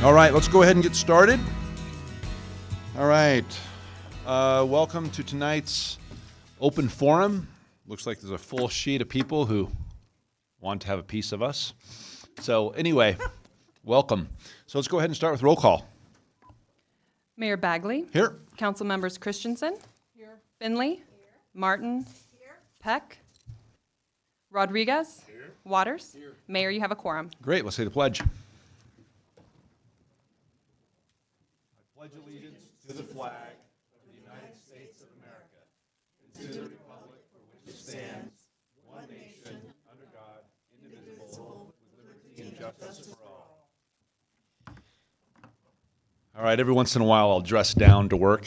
All right, let's go ahead and get started. All right, welcome to tonight's open forum. Looks like there's a full sheet of people who want to have a piece of us. So anyway, welcome. So let's go ahead and start with roll call. Mayor Bagley. Here. Council members Christensen. Here. Finley. Here. Martin. Here. Peck. Rodriguez. Here. Waters. Here. Mayor, you have a quorum. Great, let's say the pledge. I pledge allegiance to the flag of the United States of America and to the republic for which it stands, one nation, under God, indivisible, with liberty and justice for all. All right, every once in a while I'll dress down to work.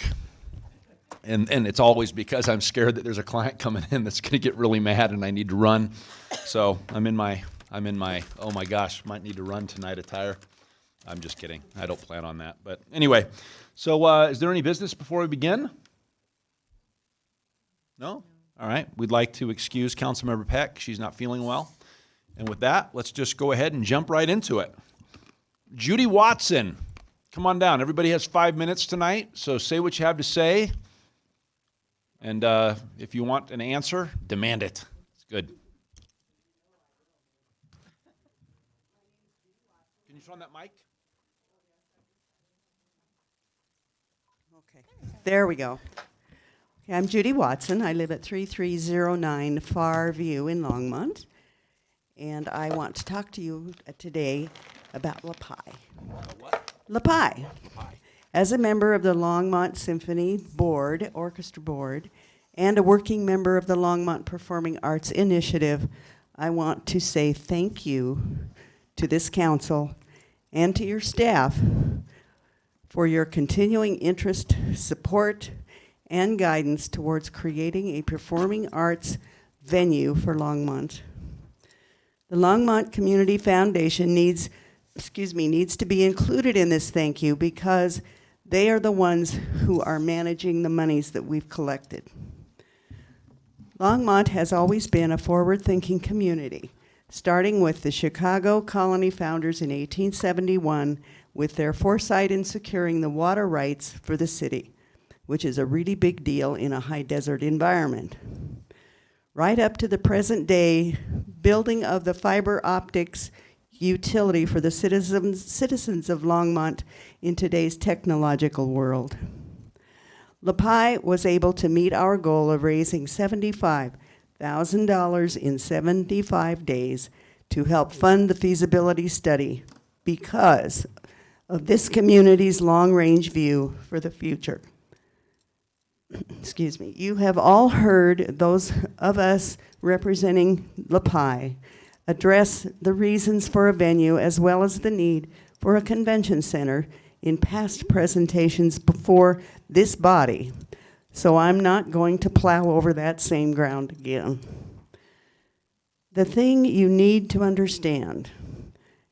And it's always because I'm scared that there's a client coming in that's going to get really mad and I need to run. So I'm in my oh my gosh, might need to run tonight attire. I'm just kidding. I don't plan on that. But anyway, so is there any business before we begin? No? All right. We'd like to excuse Councilmember Peck. She's not feeling well. And with that, let's just go ahead and jump right into it. Judy Watson, come on down. Everybody has 5 minutes tonight, so say what you have to say. And if you want an answer, demand it. It's good. Can you turn on that mic? Okay, there we go. Okay, I'm Judy Watson. I live at 3309 Far View in Longmont. And I want to talk to you today about LaPie. What? LaPie. As a member of the Longmont Symphony Board, Orchestra Board, and a working member of the Longmont Performing Arts Initiative, I want to say thank you to this council and to your staff for your continuing interest, support, and guidance towards creating a performing arts venue for Longmont. The Longmont Community Foundation needs to be included in this thank you because they are the ones who are managing the monies that we've collected. Longmont has always been a forward-thinking community, starting with the Chicago colony founders in 1871 with their foresight in securing the water rights for the city, which is a really big deal in a high desert environment. Right up to the present day building of the fiber optics utility for the citizens of Longmont in today's technological world. LaPie was able to meet our goal of raising $75,000 in 75 days to help fund the feasibility study because of this community's long-range view for the future. Excuse me. You have all heard those of us representing LaPie address the reasons for a venue as well as the need for a convention center in past presentations before this body. So I'm not going to plow over that same ground again. The thing you need to understand,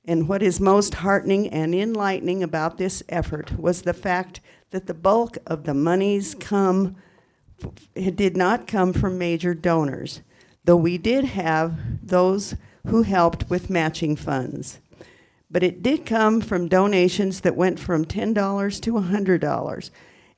and what is most heartening and enlightening about this effort, was the fact that the bulk of the monies did not come from major donors, though we did have those who helped with matching funds. But it did come from donations that went from $10 to $100,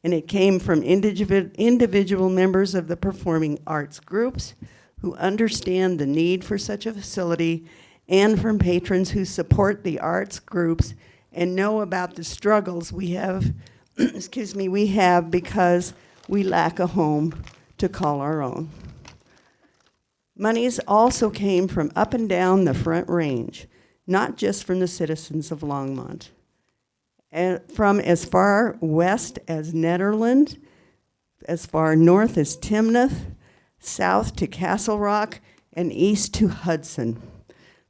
and it came from individual members of the performing arts groups who understand the need for such a facility, and from patrons who support the arts groups and know about the struggles we have, we have because we lack a home to call our own. Monies also came from up and down the Front Range, not just from the citizens of Longmont. From as far west as Nederland, as far north as Timnath, south to Castle Rock, and east to Hudson,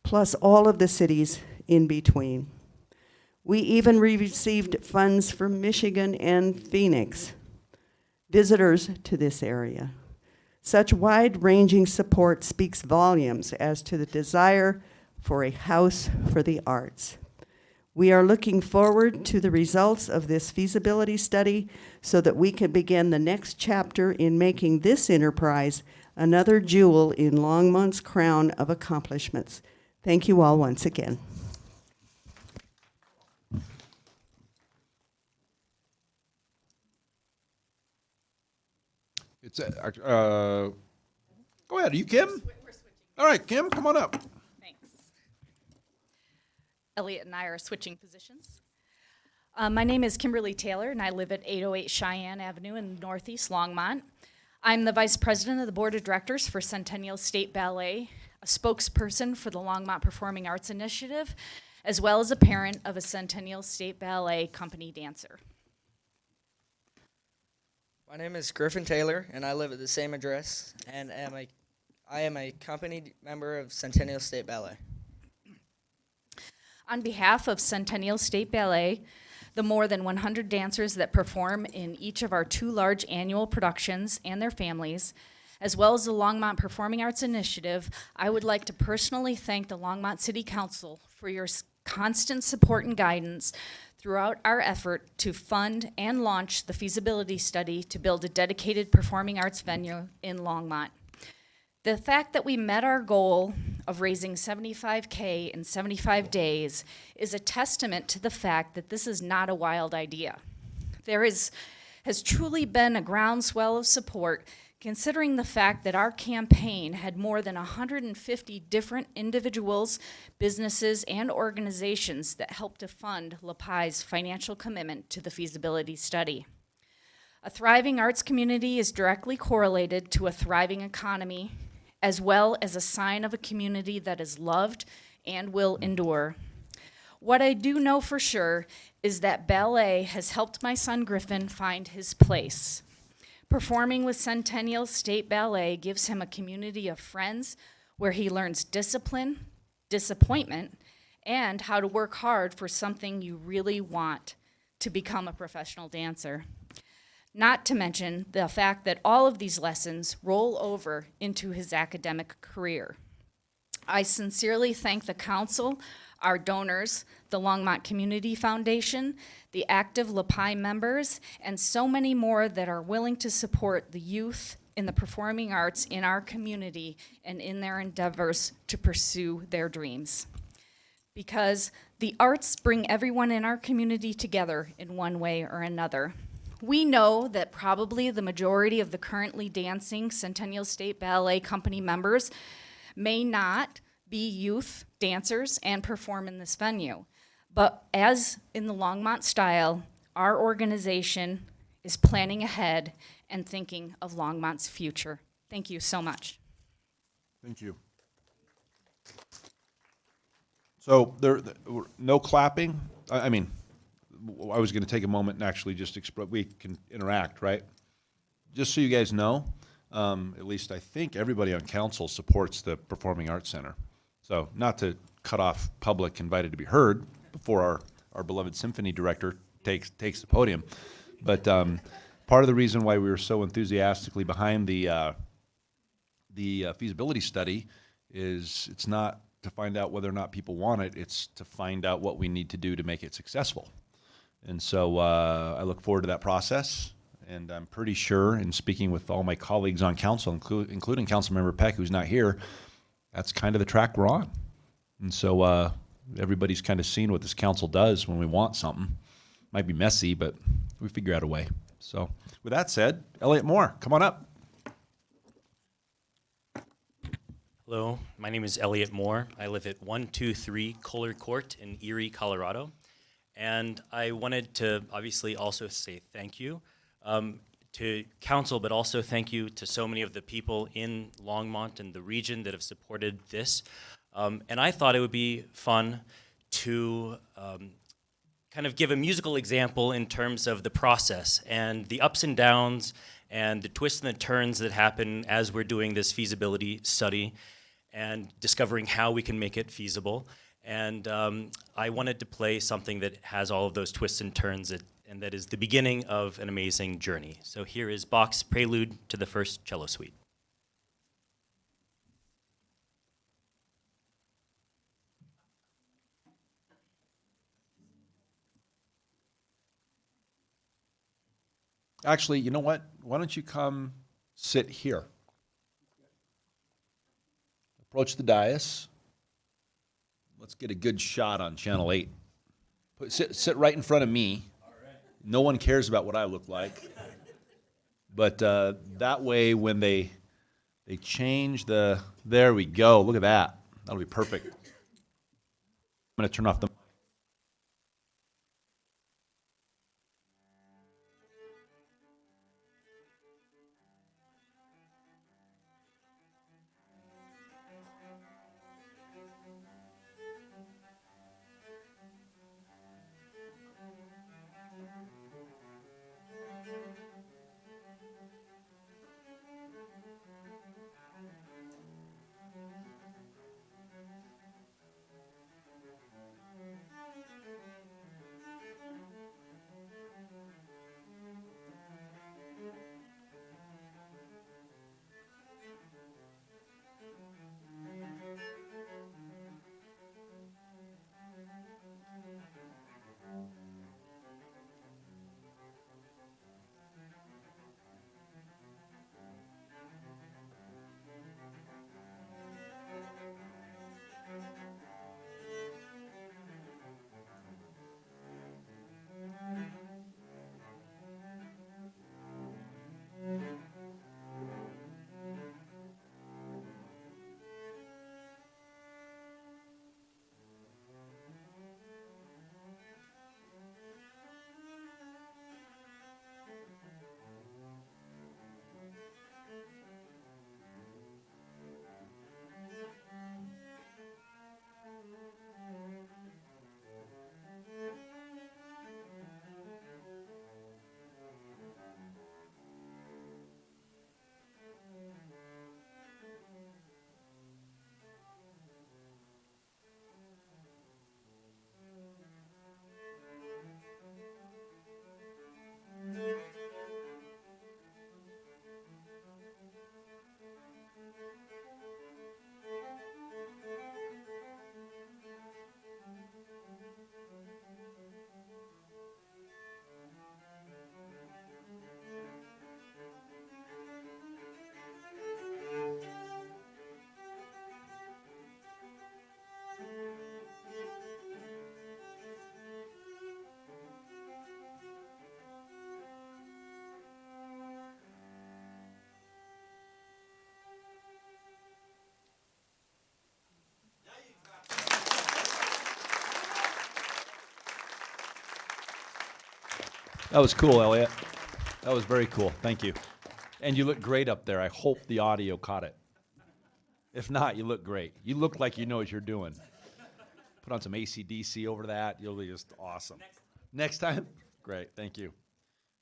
plus all of the cities in between. We even received funds from Michigan and Phoenix, visitors to this area. Such wide-ranging support speaks volumes as to the desire for a house for the arts. We are looking forward to the results of this feasibility study so that we can begin the next chapter in making this enterprise another jewel in Longmont's crown of accomplishments. Thank you all once again. It's go ahead. Are you Kim? We're switching. All right, Kim, come on up. Thanks. Elliot and I are switching positions. My name is Kimberly Taylor, and I live at 808 Cheyenne Avenue in Northeast Longmont. I'm the Vice President of the Board of Directors for Centennial State Ballet, a spokesperson for the Longmont Performing Arts Initiative, as well as a parent of a Centennial State Ballet company dancer. My name is Griffin Taylor, and I live at the same address, and I am a company member of Centennial State Ballet. On behalf of Centennial State Ballet, the more than 100 dancers that perform in each of our 2 large annual productions and their families, as well as the Longmont Performing Arts Initiative, I would like to personally thank the Longmont City Council for your constant support and guidance throughout our effort to fund and launch the feasibility study to build a dedicated performing arts venue in Longmont. The fact that we met our goal of raising $75K in 75 days is a testament to the fact that this is not a wild idea. There has truly been a groundswell of support, considering the fact that our campaign had more than 150 different individuals, businesses, and organizations that helped to fund LaPie's financial commitment to the feasibility study. A thriving arts community is directly correlated to a thriving economy, as well as a sign of a community that is loved and will endure. What I do know for sure is that ballet has helped my son Griffin find his place. Performing with Centennial State Ballet gives him a community of friends where he learns discipline, disappointment, and how to work hard for something you really want, to become a professional dancer. Not to mention the fact that all of these lessons roll over into his academic career. I sincerely thank the council, our donors, the Longmont Community Foundation, the active LaPie members, and so many more that are willing to support the youth in the performing arts in our community and in their endeavors to pursue their dreams. Because the arts bring everyone in our community together in one way or another. We know that probably the majority of the currently dancing Centennial State Ballet Company members may not be youth dancers and perform in this venue. But as in the Longmont style, our organization is planning ahead and thinking of Longmont's future. Thank you so much. Thank you. So no clapping. I mean, I was going to take a moment and actually just express. We can interact, right? Just so you guys know, at least I think everybody on council supports the Performing Arts Center. So not to cut off public invited to be heard before our beloved symphony director takes the podium, but part of the reason why we were so enthusiastically behind the feasibility study is it's not to find out whether or not people want it, it's to find out what we need to do to make it successful. And so I look forward to that process, and I'm pretty sure, in speaking with all my colleagues on council, including Councilmember Peck, who's not here, that's kind of the track we're on. And so everybody's kind of seen what this council does when we want something. Might be messy, but we figure out a way. So with that said, Elliot Moore, come on up. Hello, my name is Elliot Moore. I live at 123 Kohler Court in Erie, Colorado. And I wanted to obviously also say thank you to council, but also thank you to so many of the people in Longmont and the region that have supported this. And I thought it would be fun to kind of give a musical example in terms of the process and the ups and downs and the twists and the turns that happen as we're doing this feasibility study and discovering how we can make it feasible. And I wanted to play something that has all of those twists and turns and that is the beginning of an amazing journey. So here is Bach's Prelude to the First Cello Suite. Actually, you know what? Why don't you come sit here? Approach the dais. Let's get a good shot on Channel 8. Sit right in front of me. No one cares about what I look like. But that way, when they change the, there we go. Look at that. That'll be perfect. I'm gonna turn off the. That was cool, Elliot. That was very cool. Thank you. And you look great up there. I hope the audio caught it. If not, you look great. You look like you know what you're doing. Put on some AC/DC over that. You'll be just awesome. Next time? Great. Thank you.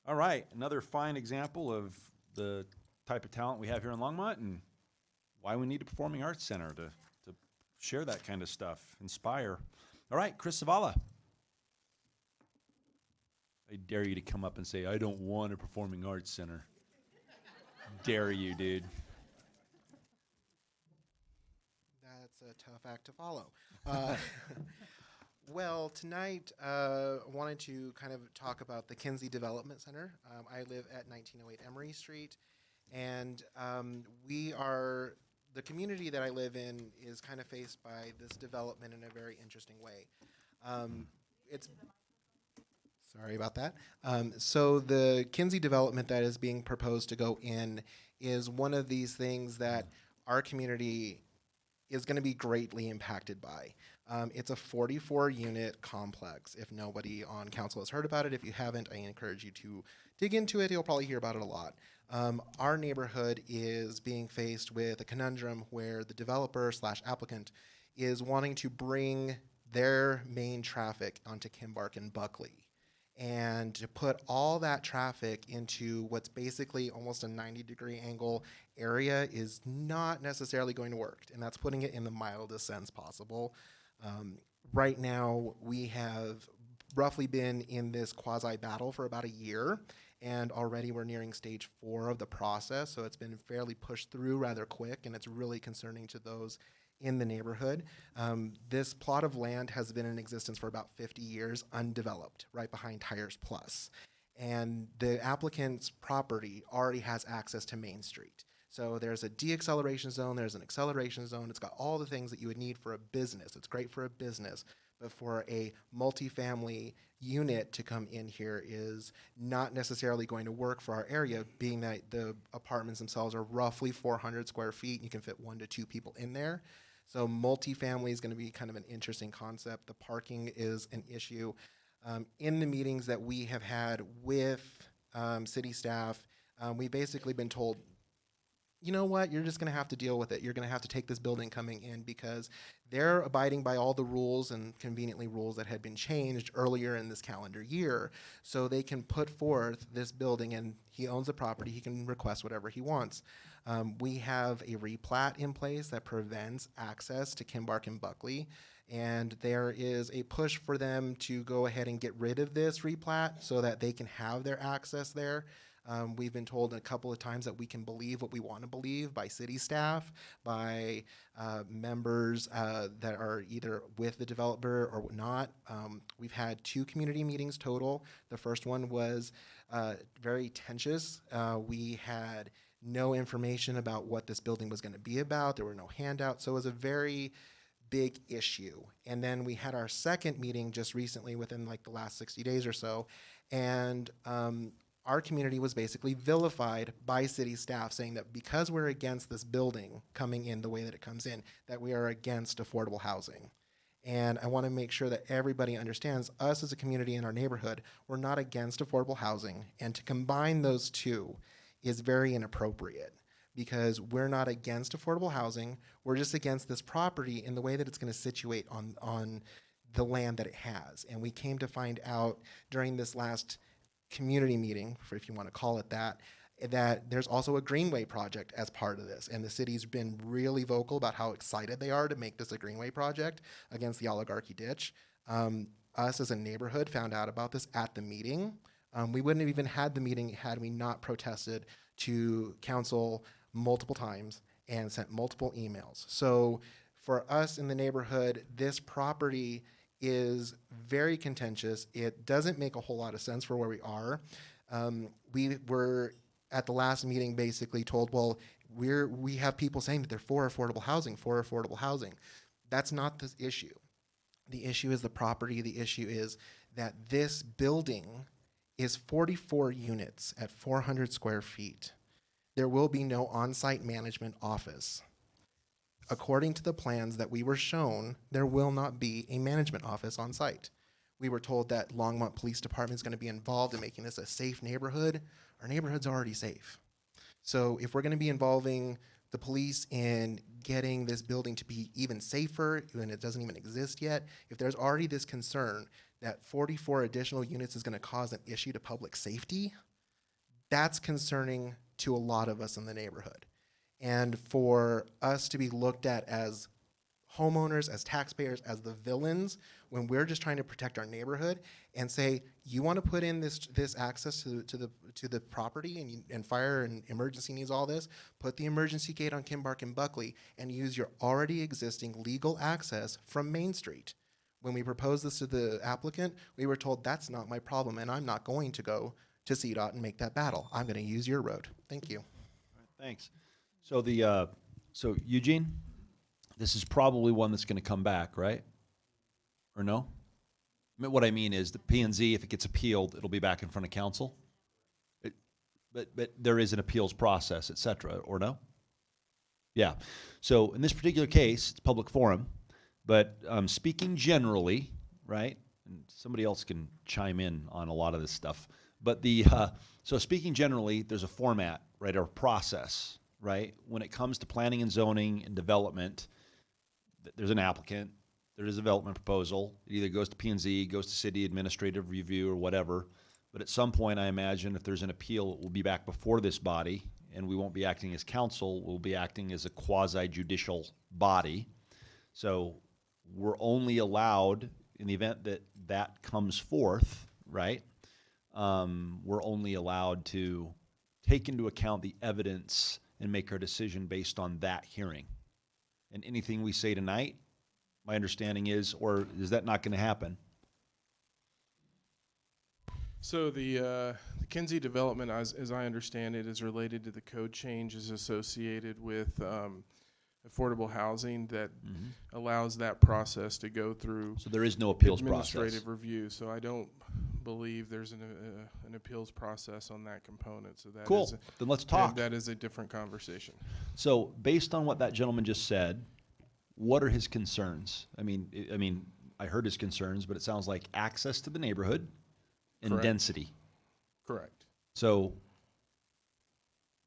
All right. Another fine example of the type of talent we have here in Longmont and why we need a performing arts center to share that kind of stuff, inspire. All right, Chris Zavala. I dare you to come up and say, I don't want a performing arts center. Dare you, dude. That's a tough act to follow. Well, tonight wanted to kind of talk about the Kinsey Development Center. I live at 1908 Emery Street, and the community that I live in is kind of faced by this development in a very interesting way. Sorry about that. So the Kinsey development that is being proposed to go in is one of these things that our community is going to be greatly impacted by. It's a 44-unit complex. If nobody on council has heard about it, if you haven't, I encourage you to dig into it. You'll probably hear about it a lot. Our neighborhood is being faced with a conundrum where the developer/applicant is wanting to bring their main traffic onto Kimbark and Buckley. And to put all that traffic into what's basically almost a 90-degree angle area is not necessarily going to work. And that's putting it in the mildest sense possible. Right now, we have roughly been in this quasi-battle for about a year, and already we're nearing stage 4 of the process, so it's been fairly pushed through rather quick, and it's really concerning to those in the neighborhood. This plot of land has been in existence for about 50 years, undeveloped, right behind Tires Plus. And the applicant's property already has access to Main Street. So there's a deacceleration zone, there's an acceleration zone, it's got all the things that you would need for a business. It's great for a business, but for a multifamily unit to come in here is not necessarily going to work for our area, being that the apartments themselves are roughly 400 square feet. You can fit 1 to 2 people in there. So multifamily is going to be kind of an interesting concept. The parking is an issue. In the meetings that we have had with city staff, we've basically been told, you know what, you're just going to have to deal with it. You're going to have to take this building coming in because they're abiding by all the rules and conveniently rules that had been changed earlier in this calendar year. So they can put forth this building, and he owns the property. He can request whatever he wants. We have a replat in place that prevents access to Kimbark and Buckley. And there is a push for them to go ahead and get rid of this replat so that they can have their access there. We've been told a couple of times that we can believe what we want to believe by city staff, by members that are either with the developer or not. We've had 2 community meetings total. The first one was very tenuous. We had no information about what this building was going to be about. There were no handouts. So it was a very big issue. And then we had our second meeting just recently within like the last 60 days or so. And our community was basically vilified by city staff, saying that because we're against this building coming in the way that it comes in, that we are against affordable housing. And I want to make sure that everybody understands, us as a community in our neighborhood, we're not against affordable housing. And to combine those two is very inappropriate, because we're not against affordable housing. We're just against this property in the way that it's going to situate on the land that it has. And we came to find out during this last community meeting, if you want to call it that there's also a greenway project as part of this. And the city's been really vocal about how excited they are to make this a greenway project against the oligarchy ditch. Us as a neighborhood found out about this at the meeting. We wouldn't have even had the meeting had we not protested to council multiple times and sent multiple emails. So for us in the neighborhood, this property is very contentious. It doesn't make a whole lot of sense for where we are. We were at the last meeting basically told, well, we have people saying that they're for affordable housing. That's not the issue. The issue is the property. The issue is that this building is 44 units at 400 square feet. There will be no on-site management office. According to the plans that we were shown, there will not be a management office on site. We were told that Longmont Police Department is going to be involved in making this a safe neighborhood. Our neighborhood's already safe. So if we're going to be involving the police in getting this building to be even safer, when it doesn't even exist yet, if there's already this concern that 44 additional units is going to cause an issue to public safety, that's concerning to a lot of us in the neighborhood. And for us to be looked at as homeowners, as taxpayers, as the villains, when we're just trying to protect our neighborhood and say, you want to put in this access to the property and fire and emergency needs all this, put the emergency gate on Kimbark and Buckley and use your already existing legal access from Main Street. When we proposed this to the applicant, we were told that's not my problem and I'm not going to go to CDOT and make that battle. I'm going to use your road. Thank you. Thanks. So so Eugene, this is probably one that's going to come back, right? Or no? What I mean is the P&Z, if it gets appealed, it'll be back in front of council. But there is an appeals process, et cetera, or no? Yeah. So in this particular case, it's a public forum, but speaking generally, right? And somebody else can chime in on a lot of this stuff. But so speaking generally, there's a format, right, or process, right? When it comes to planning and zoning and development, there's an applicant, there is a development proposal. It either goes to P&Z, goes to city administrative review or whatever. But at some point, I imagine if there's an appeal, it will be back before this body, and we won't be acting as council, we'll be acting as a quasi-judicial body. So we're only allowed, in the event that that comes forth, right, we're only allowed to take into account the evidence and make our decision based on that hearing. And anything we say tonight, my understanding is, or is that not going to happen? So the Kinsey development, as I understand it, is related to the code changes associated with affordable housing that allows that process to go through So there is no appeals process. administrative review. So I don't believe there's an appeals process on that component. So that Cool. is Then let's talk. that is a different conversation. So based on what that gentleman just said, what are his concerns? I mean, I heard his concerns, but it sounds like access to the neighborhood and Correct. density. Correct. So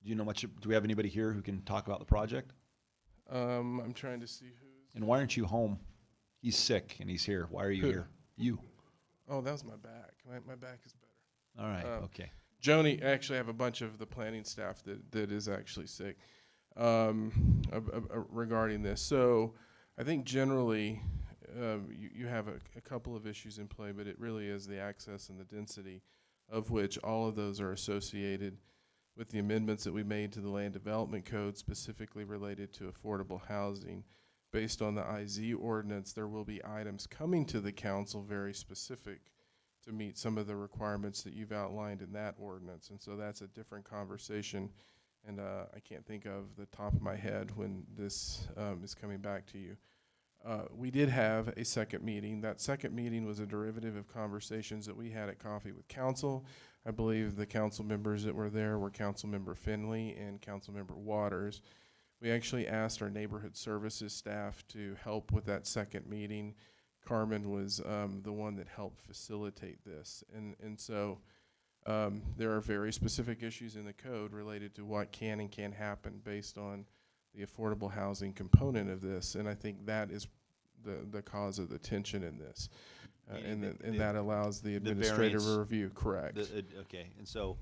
do you know much? Do we have anybody here who can talk about the project? I'm trying to see who's. And why aren't you home? He's sick and he's here. Why are you Who? here? You. Oh, that was my back. My back is better. All right. Okay. Joni, actually, I have a bunch of the planning staff that is actually sick regarding this. So I think generally you have a couple of issues in play, but it really is the access and the density, of which all of those are associated with the amendments that we made to the Land Development Code, specifically related to affordable housing. Based on the IZ ordinance, there will be items coming to the council very specific to meet some of the requirements that you've outlined in that ordinance. And so that's a different conversation. And I can't think of the top of my head when this is coming back to you. We did have a second meeting. That second meeting was a derivative of conversations that we had at Coffee with Council. I believe the council members that were there were Councilmember Finley and Councilmember Waters. We actually asked our neighborhood services staff to help with that second meeting. Carmen was the one that helped facilitate this. And so there are very specific issues in the code related to what can and can't happen based on the affordable housing component of this. And I think that is the cause of the tension in this. And that allows the administrative variance- review, correct. Okay. And so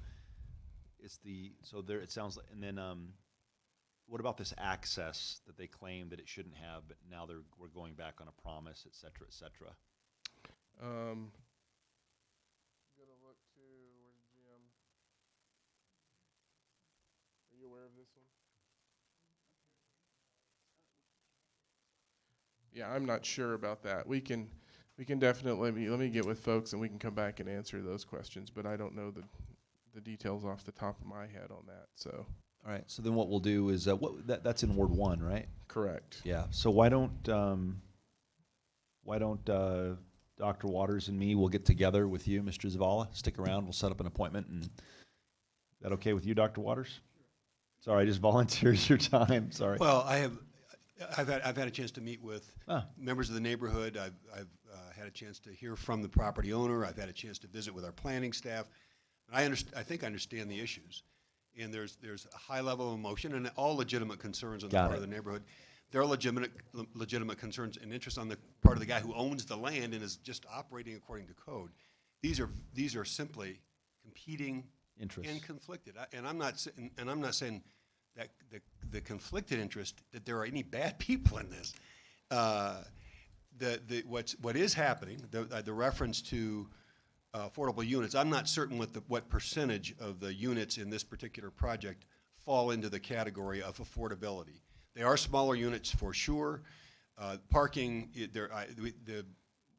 there, it sounds like, and then what about this access that they claim that it shouldn't have, but now we're going back on a promise, et cetera, et cetera? Gonna look to, where's Jim? Are you aware of this one? Yeah, I'm not sure about that. We can definitely, let me get with folks and we can come back and answer those questions, but I don't know the details off the top of my head on that, so. All right. So then what we'll do is that's in Ward 1, right? Correct. Yeah. So why don't Dr. Waters and me, we'll get together with you, Mr. Zavala, stick around, we'll set up an appointment, and is that okay with you, Dr. Waters? Sorry, I just volunteered your time, sorry. Well, I've had a chance to meet with members of the neighborhood. I've had a chance to hear from the property owner. I've had a chance to visit with our planning staff. And I think I understand the issues. And there's a high level of emotion and all legitimate concerns on the part of the neighborhood. There are legitimate concerns and interests on the part of the guy who owns the land and is just operating according to code. These are simply competing Interests. and conflicted. I'm not saying that the conflicted interest that there are any bad people in this. What is happening, the reference to affordable units, I'm not certain what percentage of the units in this particular project fall into the category of affordability. They are smaller units for sure. Parking,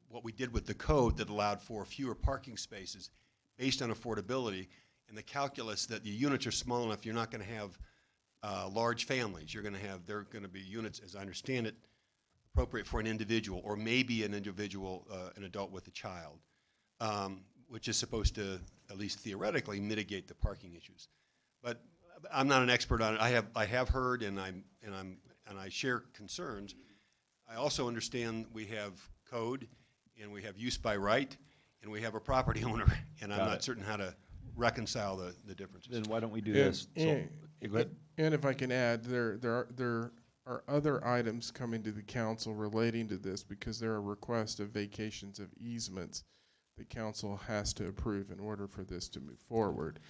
what we did with the code that allowed for fewer parking spaces based on affordability, and the calculus that the units are small enough, you're not going to have large families. They're going to be units, as I understand it, appropriate for an individual, or maybe an adult with a child. Which is supposed to, at least theoretically, mitigate the parking issues. But I'm not an expert on it. I have heard and I share concerns. I also understand we have code and we have use by right and we have a property owner, and I'm not certain how to reconcile the differences. Then why don't we do this? Go ahead. And if I can add, there are other items coming to the council relating to this, because there are requests of vacations of easements the council has to approve in order for this to move forward.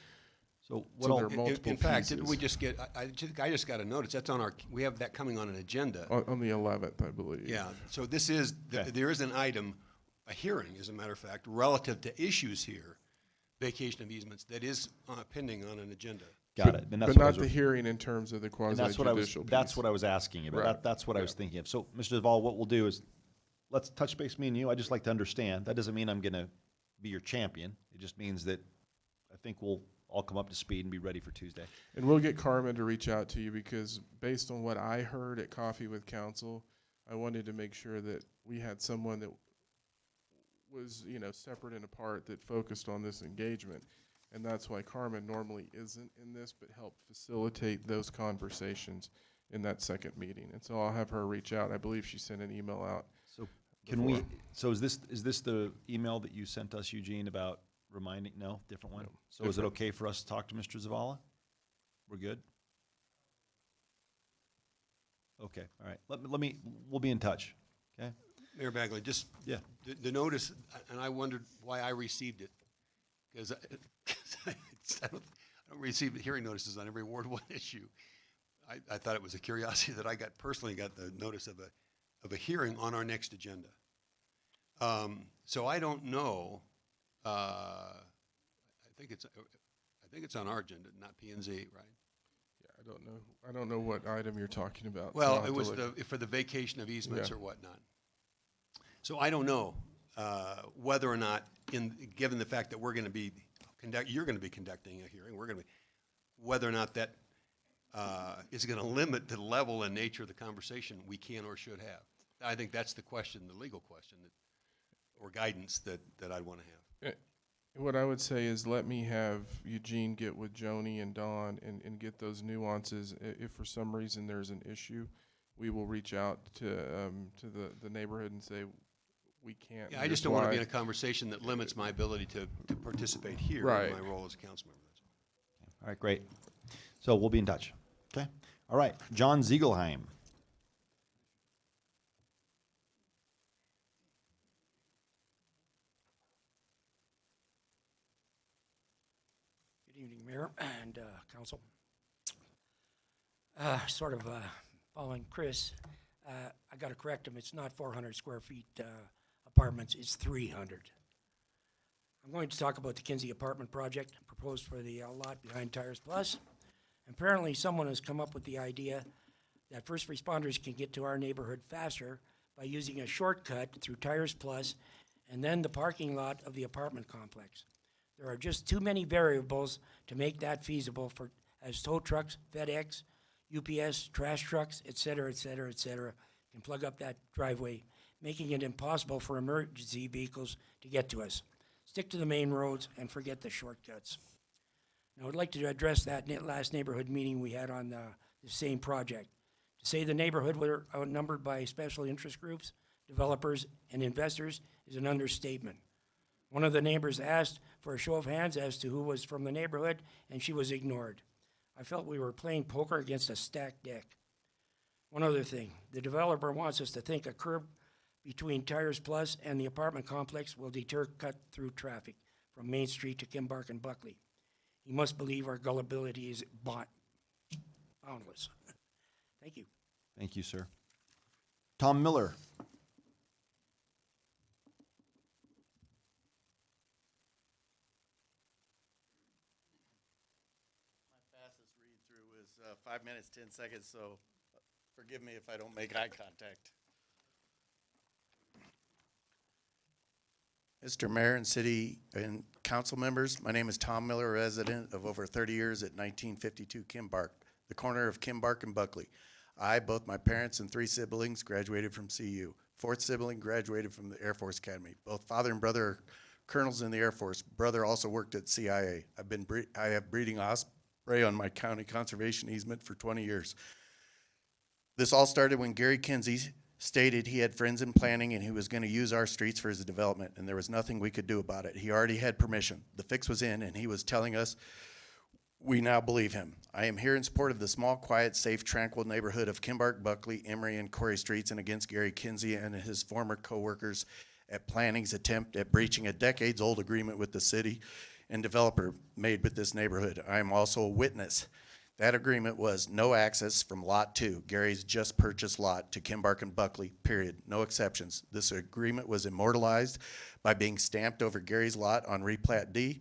So there are multiple in fact, pieces. didn't we just get? I just got a notice. That's on our. We have that coming on an agenda. On the 11th, I believe. Yeah. So this is there is an item, a hearing, as a matter of fact, relative to issues here, vacation of easements, that is pending on an agenda. Got it. And that's But what I not was the hearing in terms of the And that's what quasi-judicial piece. that's what I was asking about. Right. That's what I was thinking of. So, Mr. Duvall, what we'll do is let's touch base, me and you. I just like to understand. That doesn't mean I'm going to be your champion. It just means that I think we'll all come up to speed and be ready for Tuesday. And we'll get Carmen to reach out to you because based on what I heard at Coffee with Council, I wanted to make sure that we had someone that was, separate and apart that focused on this engagement. And that's why Carmen normally isn't in this, but helped facilitate those conversations in that second meeting. And so I'll have her reach out. I believe she sent an email out. So so is this the email that you sent us, Eugene, about reminding, no, different one? No, So is it different. okay for us to talk to Mr. Zavala? We're good? Okay, all right. We'll be in touch, okay? Mayor Bagley, just Yeah. the notice, and I wondered why I received it, because I don't receive hearing notices on every Ward 1 issue. I thought it was a curiosity that I personally got the notice of a hearing on our next agenda. So I don't know. I think it's on our agenda, not P&Z, right? Yeah, I don't know what item you're talking about. so I'll Well, have it to was look. for the vacation of easements Yeah. or whatnot. So I don't know whether or not, given the fact that you're going to be conducting a hearing, whether or not that is going to limit the level and nature of the conversation we can or should have. I think that's the question, the legal question, or guidance that I'd want to have. What I would say is let me have Eugene get with Joni and Don and get those nuances. If for some reason there's an issue, we will reach out to the neighborhood and say we can't. Yeah, I just don't want to be in a conversation that limits my ability to participate here Right. in my role as a council member. All right, great. So we'll be in touch, okay? All right, John Ziegelheim. Good evening, Mayor and Council. Following Chris, I got to correct him. It's not 400 square feet apartments, it's 300. I'm going to talk about the Kinsey apartment project proposed for the lot behind Tires Plus. Apparently, someone has come up with the idea that first responders can get to our neighborhood faster by using a shortcut through Tires Plus and then the parking lot of the apartment complex. There are just too many variables to make that feasible as tow trucks, FedEx, UPS, trash trucks, et cetera, can plug up that driveway, making it impossible for emergency vehicles to get to us. Stick to the main roads and forget the shortcuts. Now, I'd like to address that last neighborhood meeting we had on the same project. To say the neighborhood were outnumbered by special interest groups, developers, and investors is an understatement. One of the neighbors asked for a show of hands as to who was from the neighborhood, and she was ignored. I felt we were playing poker against a stacked deck. One other thing, the developer wants us to think a curb between Tires Plus and the apartment complex will deter cut-through traffic from Main Street to Kimbark and Buckley. He must believe our gullibility is boundless. Thank you. Thank you, sir. Tom Miller. Fastest read through is 5 minutes, 10 seconds, so forgive me if I don't make eye contact. Mr. Mayor and City and Council members, my name is Tom Miller, resident of over 30 years at 1952 Kimbark, the corner of Kimbark and Buckley. Both my parents and 3 siblings graduated from CU. 4th sibling graduated from the Air Force Academy. Both father and brother are colonels in the Air Force. Brother also worked at CIA. I have breeding osprey on my county conservation easement for 20 years. This all started when Gary Kinsey stated he had friends in planning and he was going to use our streets for his development, and there was nothing we could do about it. He already had permission. The fix was in, and he was telling us we now believe him. I am here in support of the small, quiet, safe, tranquil neighborhood of Kimbark, Buckley, Emery, and Corey Streets, and against Gary Kinsey and his former co-workers at planning's attempt at breaching a decades-old agreement with the city and developer made with this neighborhood. I am also a witness. That agreement was no access from Lot 2, Gary's just purchased lot, to Kimbark and Buckley, period. No exceptions. This agreement was immortalized by being stamped over Gary's lot on Replat D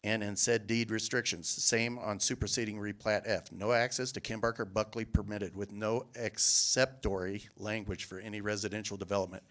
and in said deed restrictions. Same on superseding Replat F. No access to Kimbark or Buckley permitted, with no exceptory language for any residential development.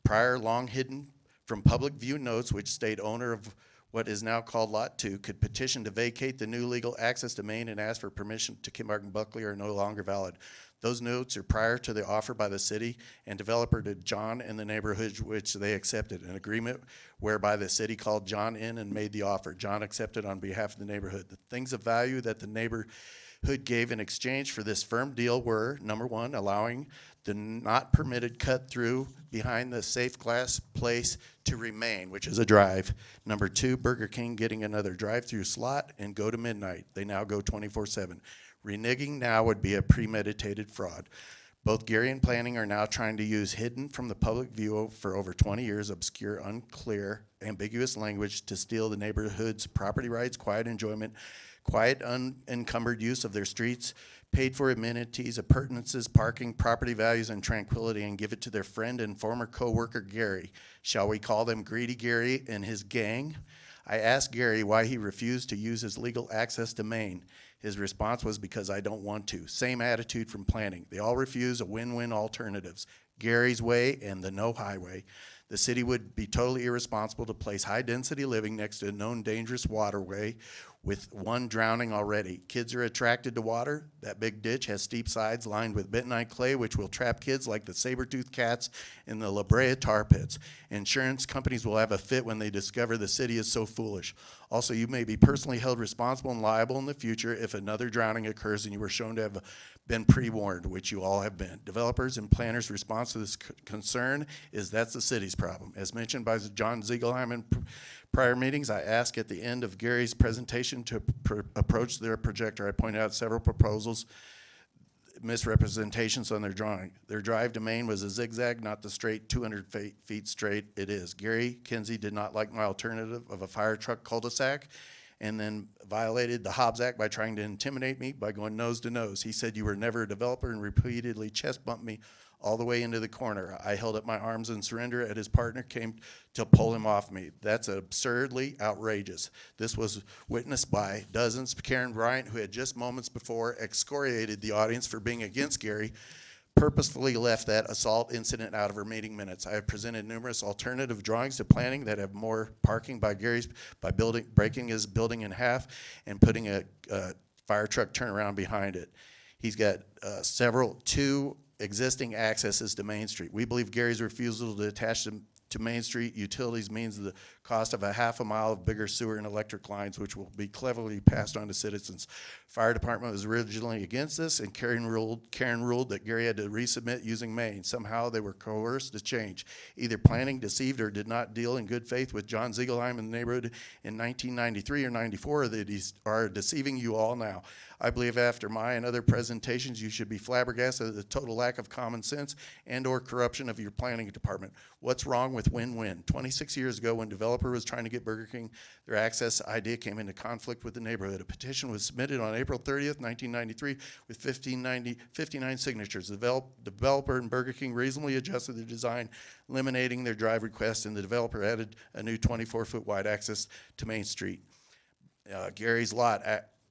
Prior long hidden from public view notes which state owner of what is now called Lot 2, could petition to vacate the new legal access to Main and ask for permission to Kimbark and Buckley are no longer valid. Those notes are prior to the offer by the city and developer to John and the neighborhood, which they accepted. An agreement whereby the city called John in and made the offer. John accepted on behalf of the neighborhood. The things of value that the neighborhood gave in exchange for this firm deal were, number one, allowing the not permitted cut through behind the safe glass place to remain, which is a drive. Number two, Burger King getting another drive-through slot and go to midnight. They now go 24/7. Reneging now would be a premeditated fraud. Both Gary and planning are now trying to use hidden from the public view for over 20 years, obscure, unclear, ambiguous language to steal the neighborhood's property rights, quiet enjoyment, quiet, unencumbered use of their streets, paid for amenities, appurtenances, parking, property values, and tranquility, and give it to their friend and former co-worker Gary. Shall we call them Greedy Gary and his gang? I asked Gary why he refused to use his legal access to Maine. His response was, because I don't want to. Same attitude from planning. They all refuse a win-win alternatives. Gary's way and the no highway. The city would be totally irresponsible to place high-density living next to a known dangerous waterway with one drowning already. Kids are attracted to water. That big ditch has steep sides lined with bentonite clay, which will trap kids like the saber-toothed cats in the La Brea tar pits. Insurance companies will have a fit when they discover the city is so foolish. Also, you may be personally held responsible and liable in the future if another drowning occurs and you were shown to have been pre-warned, which you all have been. Developers and planners' response to this concern is that's the city's problem. As mentioned by John Ziegelheim in prior meetings, I asked at the end of Gary's presentation to approach their projector. I pointed out several proposals, misrepresentations on their drawing. Their drive to Maine was a zigzag, not the straight 200 feet straight it is. Gary Kinsey did not like my alternative of a fire truck cul-de-sac and then violated the Hobbs Act by trying to intimidate me by going nose to nose. He said you were never a developer and repeatedly chest bumped me all the way into the corner. I held up my arms in surrender and his partner came to pull him off me. That's absurdly outrageous. This was witnessed by dozens. Karen Bryant, who had just moments before excoriated the audience for being against Gary, purposefully left that assault incident out of her meeting minutes. I have presented numerous alternative drawings to planning that have more parking by breaking his building in half and putting a fire truck turnaround behind it. He's got two existing accesses to Main Street. We believe Gary's refusal to attach them to Main Street utilities means the cost of a half a mile of bigger sewer and electric lines, which will be cleverly passed on to citizens. Fire department was originally against this, and Karen ruled that Gary had to resubmit using Maine. Somehow they were coerced to change. Either planning deceived or did not deal in good faith with John Ziegelheim in the neighborhood in 1993 or 94, or they are deceiving you all now. I believe after my and other presentations, you should be flabbergasted at the total lack of common sense and or corruption of your planning department. What's wrong with win-win? 26 years ago, when developer was trying to get Burger King, their access idea came into conflict with the neighborhood. A petition was submitted on April 30th, 1993 with 59 signatures. The developer and Burger King reasonably adjusted the design, eliminating their drive request, and the developer added a new 24-foot wide access to Main Street. Gary's lot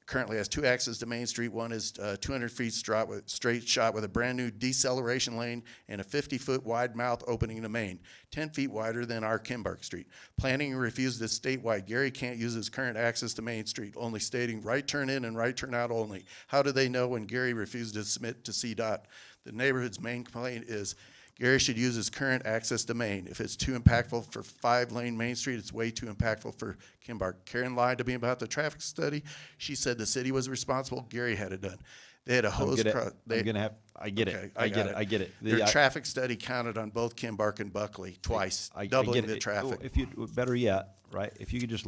currently has two accesses to Main Street. One is 200 feet straight shot with a brand new deceleration lane and a 50-foot wide mouth opening to Main, 10 feet wider than our Kimbark Street. Planning refused this statewide. Gary can't use his current access to Main Street, only stating right turn in and right turn out only. How do they know when Gary refused to submit to CDOT? The neighborhood's main complaint is Gary should use his current access to Main. If it's too impactful for 5-lane Main Street, it's way too impactful for Kimbark. Karen lied to me about the traffic study. She said the city was responsible. Gary had it done. They had a hose cross. I get it. Their traffic study counted on both Kimbark and Buckley twice, doubling the traffic. If you, better yet, right, if you could just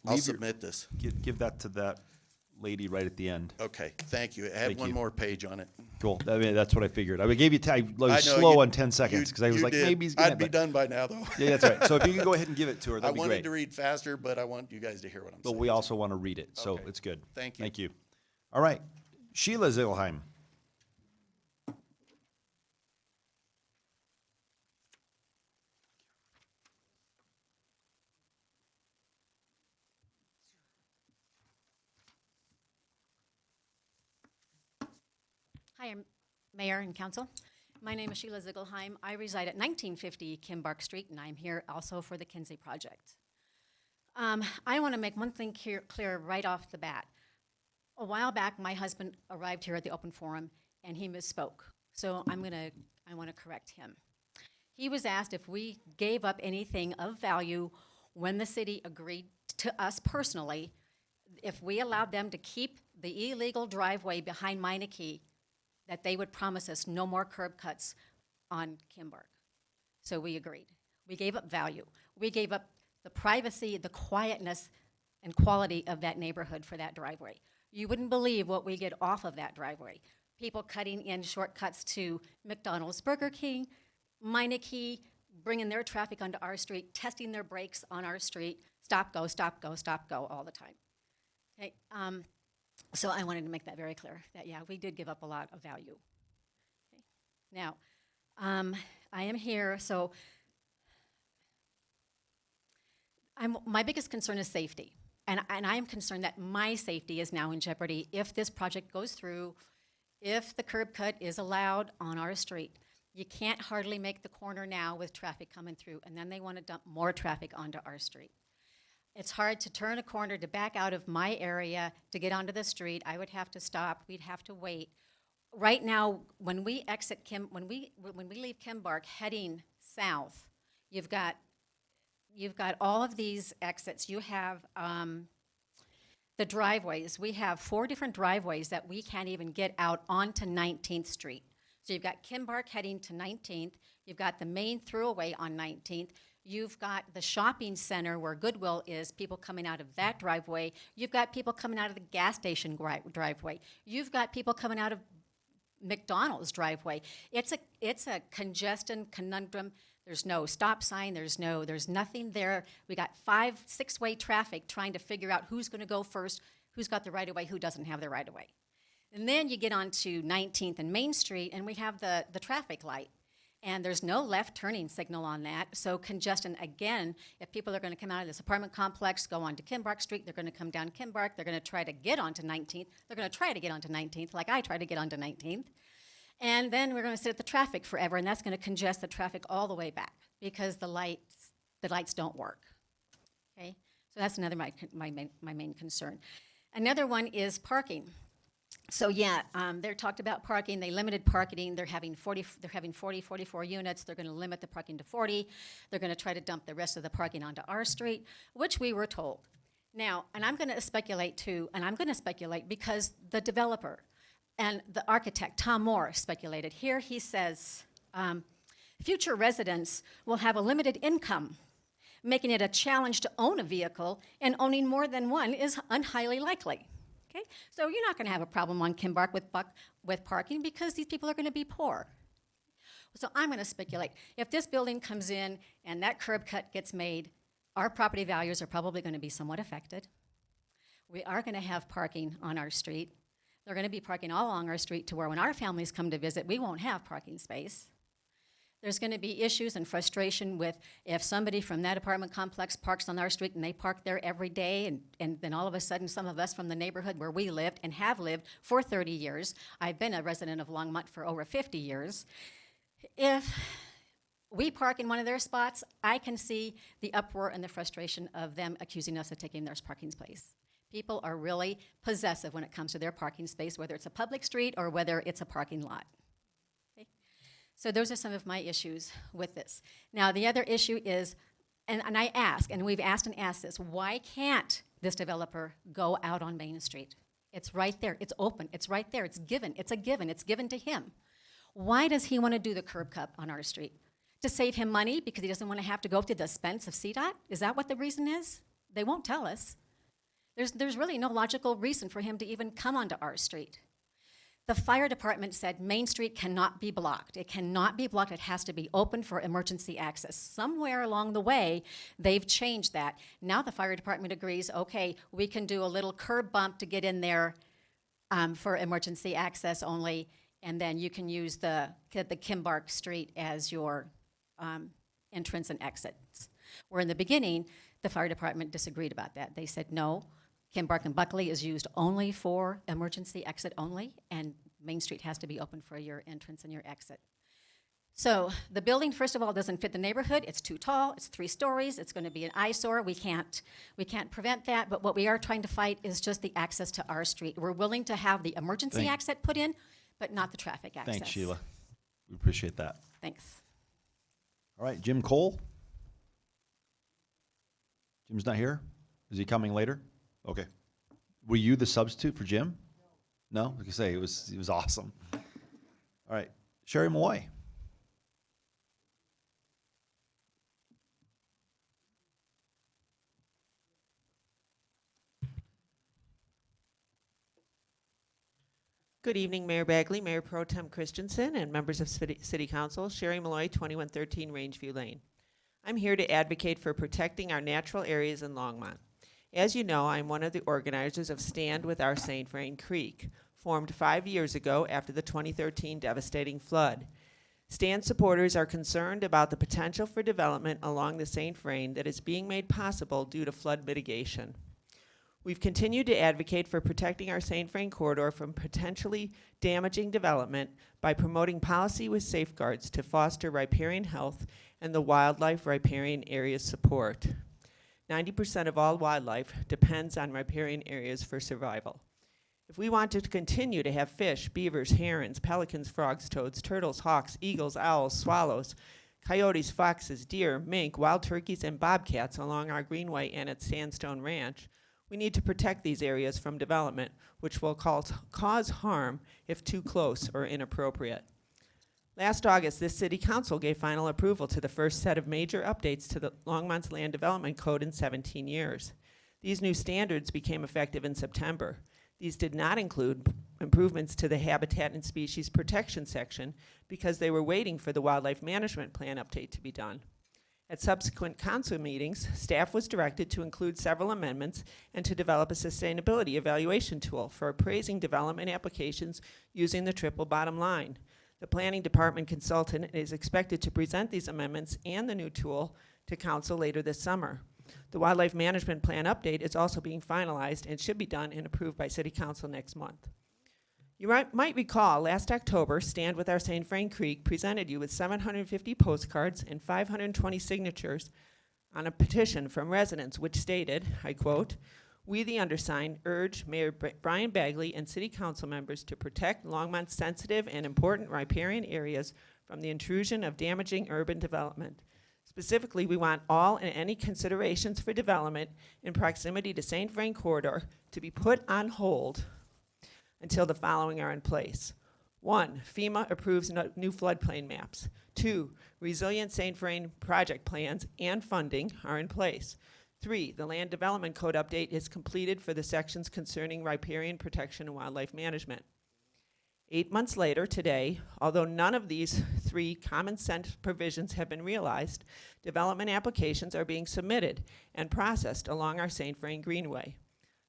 I'll submit this. Give that to that lady right at the end. Okay, thank you. It had one more page on it. Cool. I mean, that's what I figured. I gave you I was I know, slow on 10 seconds because I was like, did. maybe he's gonna. I'd be done by now, though. Yeah, that's right. So if you could go ahead and give it to her, that'd I be wanted great. to read faster, but I want you guys to hear what I'm But saying. we also want to read it, so Okay. it's good. Thank you. Thank you. All right, Sheila Zilheim. Hi, Mayor and Council. My name is Sheila Ziegelheim. I reside at 1950 Kimbark Street, and I'm here also for the Kinsey Project. I want to make one thing clear right off the bat. A while back, my husband arrived here at the open forum, and he misspoke. So I want to correct him. He was asked if we gave up anything of value when the city agreed to us personally, if we allowed them to keep the illegal driveway behind Meineke, that they would promise us no more curb cuts on Kimbark. So we agreed. We gave up value. We gave up the privacy, the quietness, and quality of that neighborhood for that driveway. You wouldn't believe what we get off of that driveway. People cutting in shortcuts to McDonald's, Burger King, Meineke, bringing their traffic onto our street, testing their brakes on our street, stop, go, stop, go, stop, go, all the time. Okay, so I wanted to make that very clear, that, yeah, we did give up a lot of value. Okay. Now, I am here, so my biggest concern is safety. And I am concerned that my safety is now in jeopardy if this project goes through, if the curb cut is allowed on our street. You can't hardly make the corner now with traffic coming through, and then they want to dump more traffic onto our street. It's hard to turn a corner to back out of my area to get onto the street. I would have to stop. We'd have to wait. Right now, when we exit when we leave Kimbark heading south, you've got all of these exits. You have the driveways. We have 4 different driveways that we can't even get out onto 19th Street. So you've got Kimbark heading to 19th. You've got the main throughway on 19th. You've got the shopping center where Goodwill is, people coming out of that driveway. You've got people coming out of the gas station driveway. You've got people coming out of McDonald's driveway. It's a congestion conundrum. There's no stop sign. There's nothing there. We got 5, 6-way traffic trying to figure out who's going to go first, who's got the right of way, who doesn't have the right of way. And then you get onto 19th and Main Street, and we have the traffic light. And there's no left turning signal on that. So congestion, again, if people are going to come out of this apartment complex, go onto Kimbark Street, they're going to come down Kimbark, they're going to try to get onto 19th. They're going to try to get onto 19th, like I try to get onto 19th. And then we're going to sit at the traffic forever, and that's going to congest the traffic all the way back because the lights don't work. Okay? So that's another my main concern. Another one is parking. So yeah, they're talked about parking. They limited parking. They're having 44 units. They're going to limit the parking to 40. They're going to try to dump the rest of the parking onto our street, which we were told. Now, and I'm going to speculate too, and I'm going to speculate because the developer and the architect, Tom Moore, speculated. Here he says, future residents will have a limited income, making it a challenge to own a vehicle, and owning more than one is unhighly likely. Okay? So you're not going to have a problem on Kimbark with parking because these people are going to be poor. So I'm going to speculate. If this building comes in and that curb cut gets made, our property values are probably going to be somewhat affected. We are going to have parking on our street. They're going to be parking all along our street to where when our families come to visit, we won't have parking space. There's going to be issues and frustration with if somebody from that apartment complex parks on our street and they park there every day, and then all of a sudden some of us from the neighborhood where we lived and have lived for 30 years, I've been a resident of Longmont for over 50 years, if we park in one of their spots, I can see the uproar and the frustration of them accusing us of taking their parking space. People are really possessive when it comes to their parking space, whether it's a public street or whether it's a parking lot. So those are some of my issues with this. Now, the other issue is, and I ask, and we've asked and asked this, why can't this developer go out on Main Street? It's right there. It's open. It's right there. It's given. It's a given. It's given to him. Why does he want to do the curb cut on our street? To save him money because he doesn't want to have to go through the expense of CDOT? Is that what the reason is? They won't tell us. There's really no logical reason for him to even come onto our street. The fire department said Main Street cannot be blocked. It cannot be blocked. It has to be open for emergency access. Somewhere along the way, they've changed that. Now the fire department agrees, okay, we can do a little curb bump to get in there for emergency access only, and then you can use the Kimbark Street as your entrance and exits. Where in the beginning, the fire department disagreed about that. They said, no, Kimbark and Buckley is used only for emergency exit only, and Main Street has to be open for your entrance and your exit. So the building, first of all, doesn't fit the neighborhood. It's too tall. It's 3 stories. It's going to be an eyesore. We can't prevent that. But what we are trying to fight is just the access to our street. We're willing to have the emergency exit put in, but not the traffic access. Thanks, Sheila. We appreciate that. Thanks. All right, Jim Cole. Jim's not here? Is he coming later? Okay. Were you the substitute for Jim? No? Like I say, he was awesome. All right, Sherry Malloy. Good evening, Mayor Bagley, Mayor Pro Tem Christensen, and members of City Council. Sherry Malloy, 2113 Rangeview Lane. I'm here to advocate for protecting our natural areas in Longmont. As you know, I'm one of the organizers of Stand With Our St. Vrain Creek, formed 5 years ago after the 2013 devastating flood. Stand supporters are concerned about the potential for development along the St. Vrain that is being made possible due to flood mitigation. We've continued to advocate for protecting our St. Vrain corridor from potentially damaging development by promoting policy with safeguards to foster riparian health and the wildlife riparian areas support. 90% of all wildlife depends on riparian areas for survival. If we want to continue to have fish, beavers, herons, pelicans, frogs, toads, turtles, hawks, eagles, owls, swallows, coyotes, foxes, deer, mink, wild turkeys, and bobcats along our greenway and at Sandstone Ranch, we need to protect these areas from development, which will cause harm if too close or inappropriate. Last August, this City Council gave final approval to the first set of major updates to the Longmont's Land Development Code in 17 years. These new standards became effective in September. These did not include improvements to the Habitat and Species Protection section because they were waiting for the Wildlife Management Plan update to be done. At subsequent council meetings, staff was directed to include several amendments and to develop a sustainability evaluation tool for appraising development applications using the triple bottom line. The planning department consultant is expected to present these amendments and the new tool to council later this summer. The Wildlife Management Plan update is also being finalized and should be done and approved by City Council next month. You might recall last October, Stand With Our St. Vrain Creek presented you with 750 postcards and 520 signatures on a petition from residents which stated, I quote, "We, the undersigned, urge Mayor Brian Bagley and City Council members to protect Longmont's sensitive and important riparian areas from the intrusion of damaging urban development. Specifically, we want all and any considerations for development in proximity to St. Vrain Corridor to be put on hold until the following are in place. 1, FEMA approves new floodplain maps. 2, resilient St. Vrain project plans and funding are in place. 3, the Land Development Code update is completed for the sections concerning riparian protection and wildlife management. 8 months later, today, although none of these 3 common sense provisions have been realized, development applications are being submitted and processed along our St. Vrain Greenway.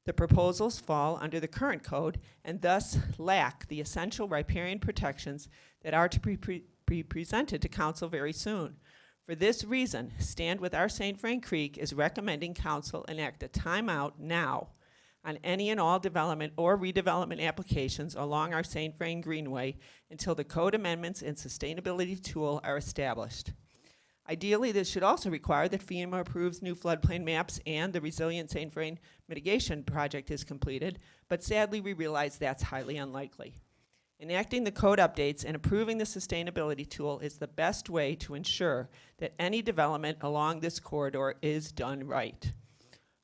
The proposals fall under the current code and thus lack the essential riparian protections that are to be presented to council very soon. For this reason, Stand With Our St. Vrain Creek is recommending council enact a timeout now on any and all development or redevelopment applications along our St. Vrain Greenway until the code amendments and sustainability tool are established. Ideally, this should also require that FEMA approves new floodplain maps and the Resilient St. Vrain mitigation project is completed, but sadly we realize that's highly unlikely. Enacting the code updates and approving the sustainability tool is the best way to ensure that any development along this corridor is done right.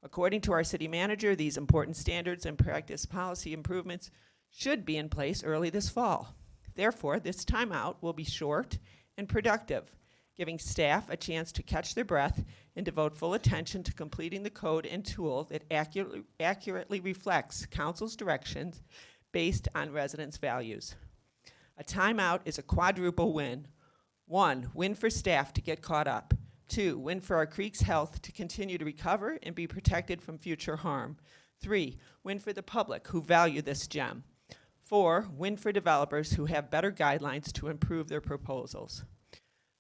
According to our city manager, these important standards and practice policy improvements should be in place early this fall. Therefore, this timeout will be short and productive, giving staff a chance to catch their breath and devote full attention to completing the code and tool that accurately reflects council's directions based on residents' values. A timeout is a quadruple win. 1, win for staff to get caught up. 2, win for our creek's health to continue to recover and be protected from future harm. 3, win for the public who value this gem. 4, win for developers who have better guidelines to improve their proposals.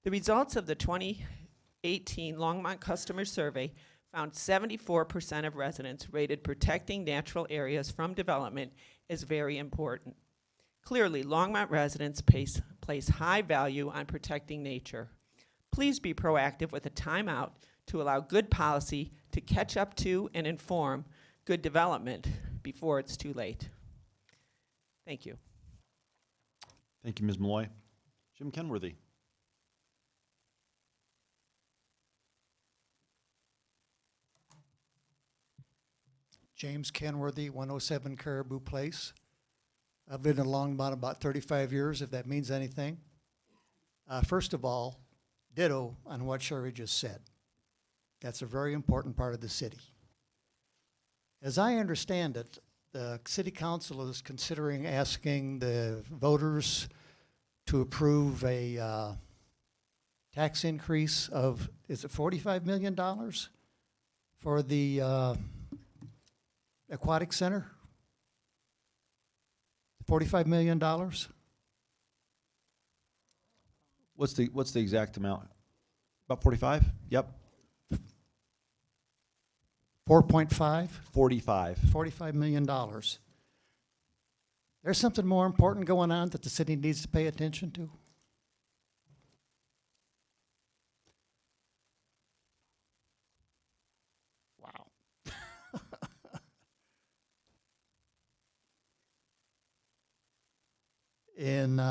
The results of the 2018 Longmont Customer Survey found 74% of residents rated protecting natural areas from development as very important. Clearly, Longmont residents place place high value on protecting nature. Please be proactive with a timeout to allow good policy to catch up to and inform good development before it's too late. Thank you. Thank you, Ms. Malloy. Jim Kenworthy. James Kenworthy, 107 Caribou Place. I've lived in Longmont about 35 years, if that means anything. First of all, ditto on what Sherry just said. That's a very important part of the city. As I understand it, the city council is considering asking the voters to approve a tax increase of, is it $45 million for the aquatic center? $45 million? What's the exact amount? About 45? Yep. 4.5? 45. $45 million. There's something more important going on that the city needs to pay attention to? Wow. In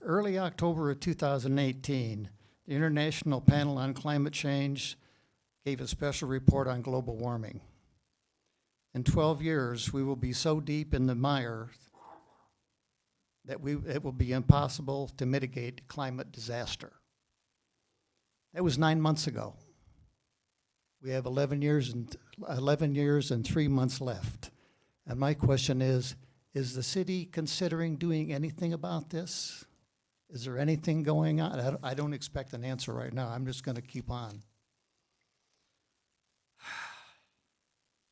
early October of 2018, the International Panel on Climate Change gave a special report on global warming. In 12 years, we will be so deep in the mire that it will be impossible to mitigate climate disaster. That was 9 months ago. We have 11 years and 3 months left. And my question is the city considering doing anything about this? Is there anything going on? I don't expect an answer right now. I'm just going to keep on.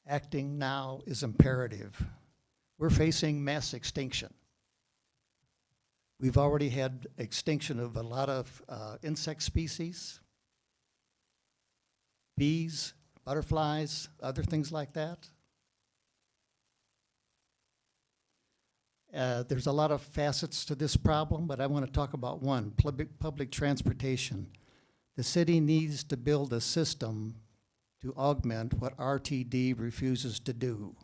Acting now is imperative. We're facing mass extinction. We've already had extinction of a lot of insect species, bees, butterflies, other things like that. There's a lot of facets to this problem, but I want to talk about one, public transportation. The city needs to build a system to augment what RTD refuses to do.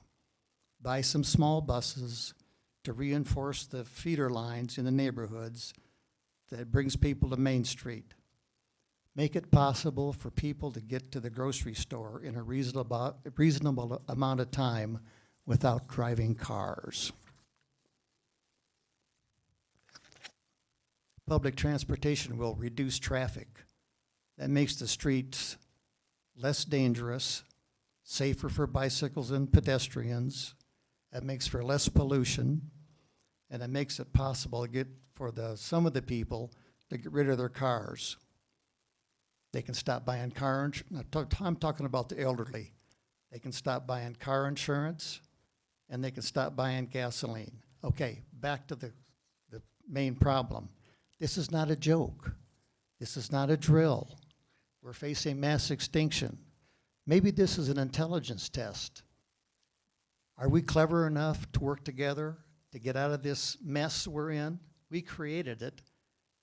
Buy some small buses to reinforce the feeder lines in the neighborhoods that brings people to Main Street. Make it possible for people to get to the grocery store in a reasonable amount of time without driving cars. Public transportation will reduce traffic. That makes the streets less dangerous, safer for bicycles and pedestrians. That makes for less pollution, and it makes it possible to get for some of the people to get rid of their cars. They can stop buying car insurance. I'm talking about the elderly. They can stop buying car insurance, and they can stop buying gasoline. Okay, back to the main problem. This is not a joke. This is not a drill. We're facing mass extinction. Maybe this is an intelligence test. Are we clever enough to work together to get out of this mess we're in? We created it.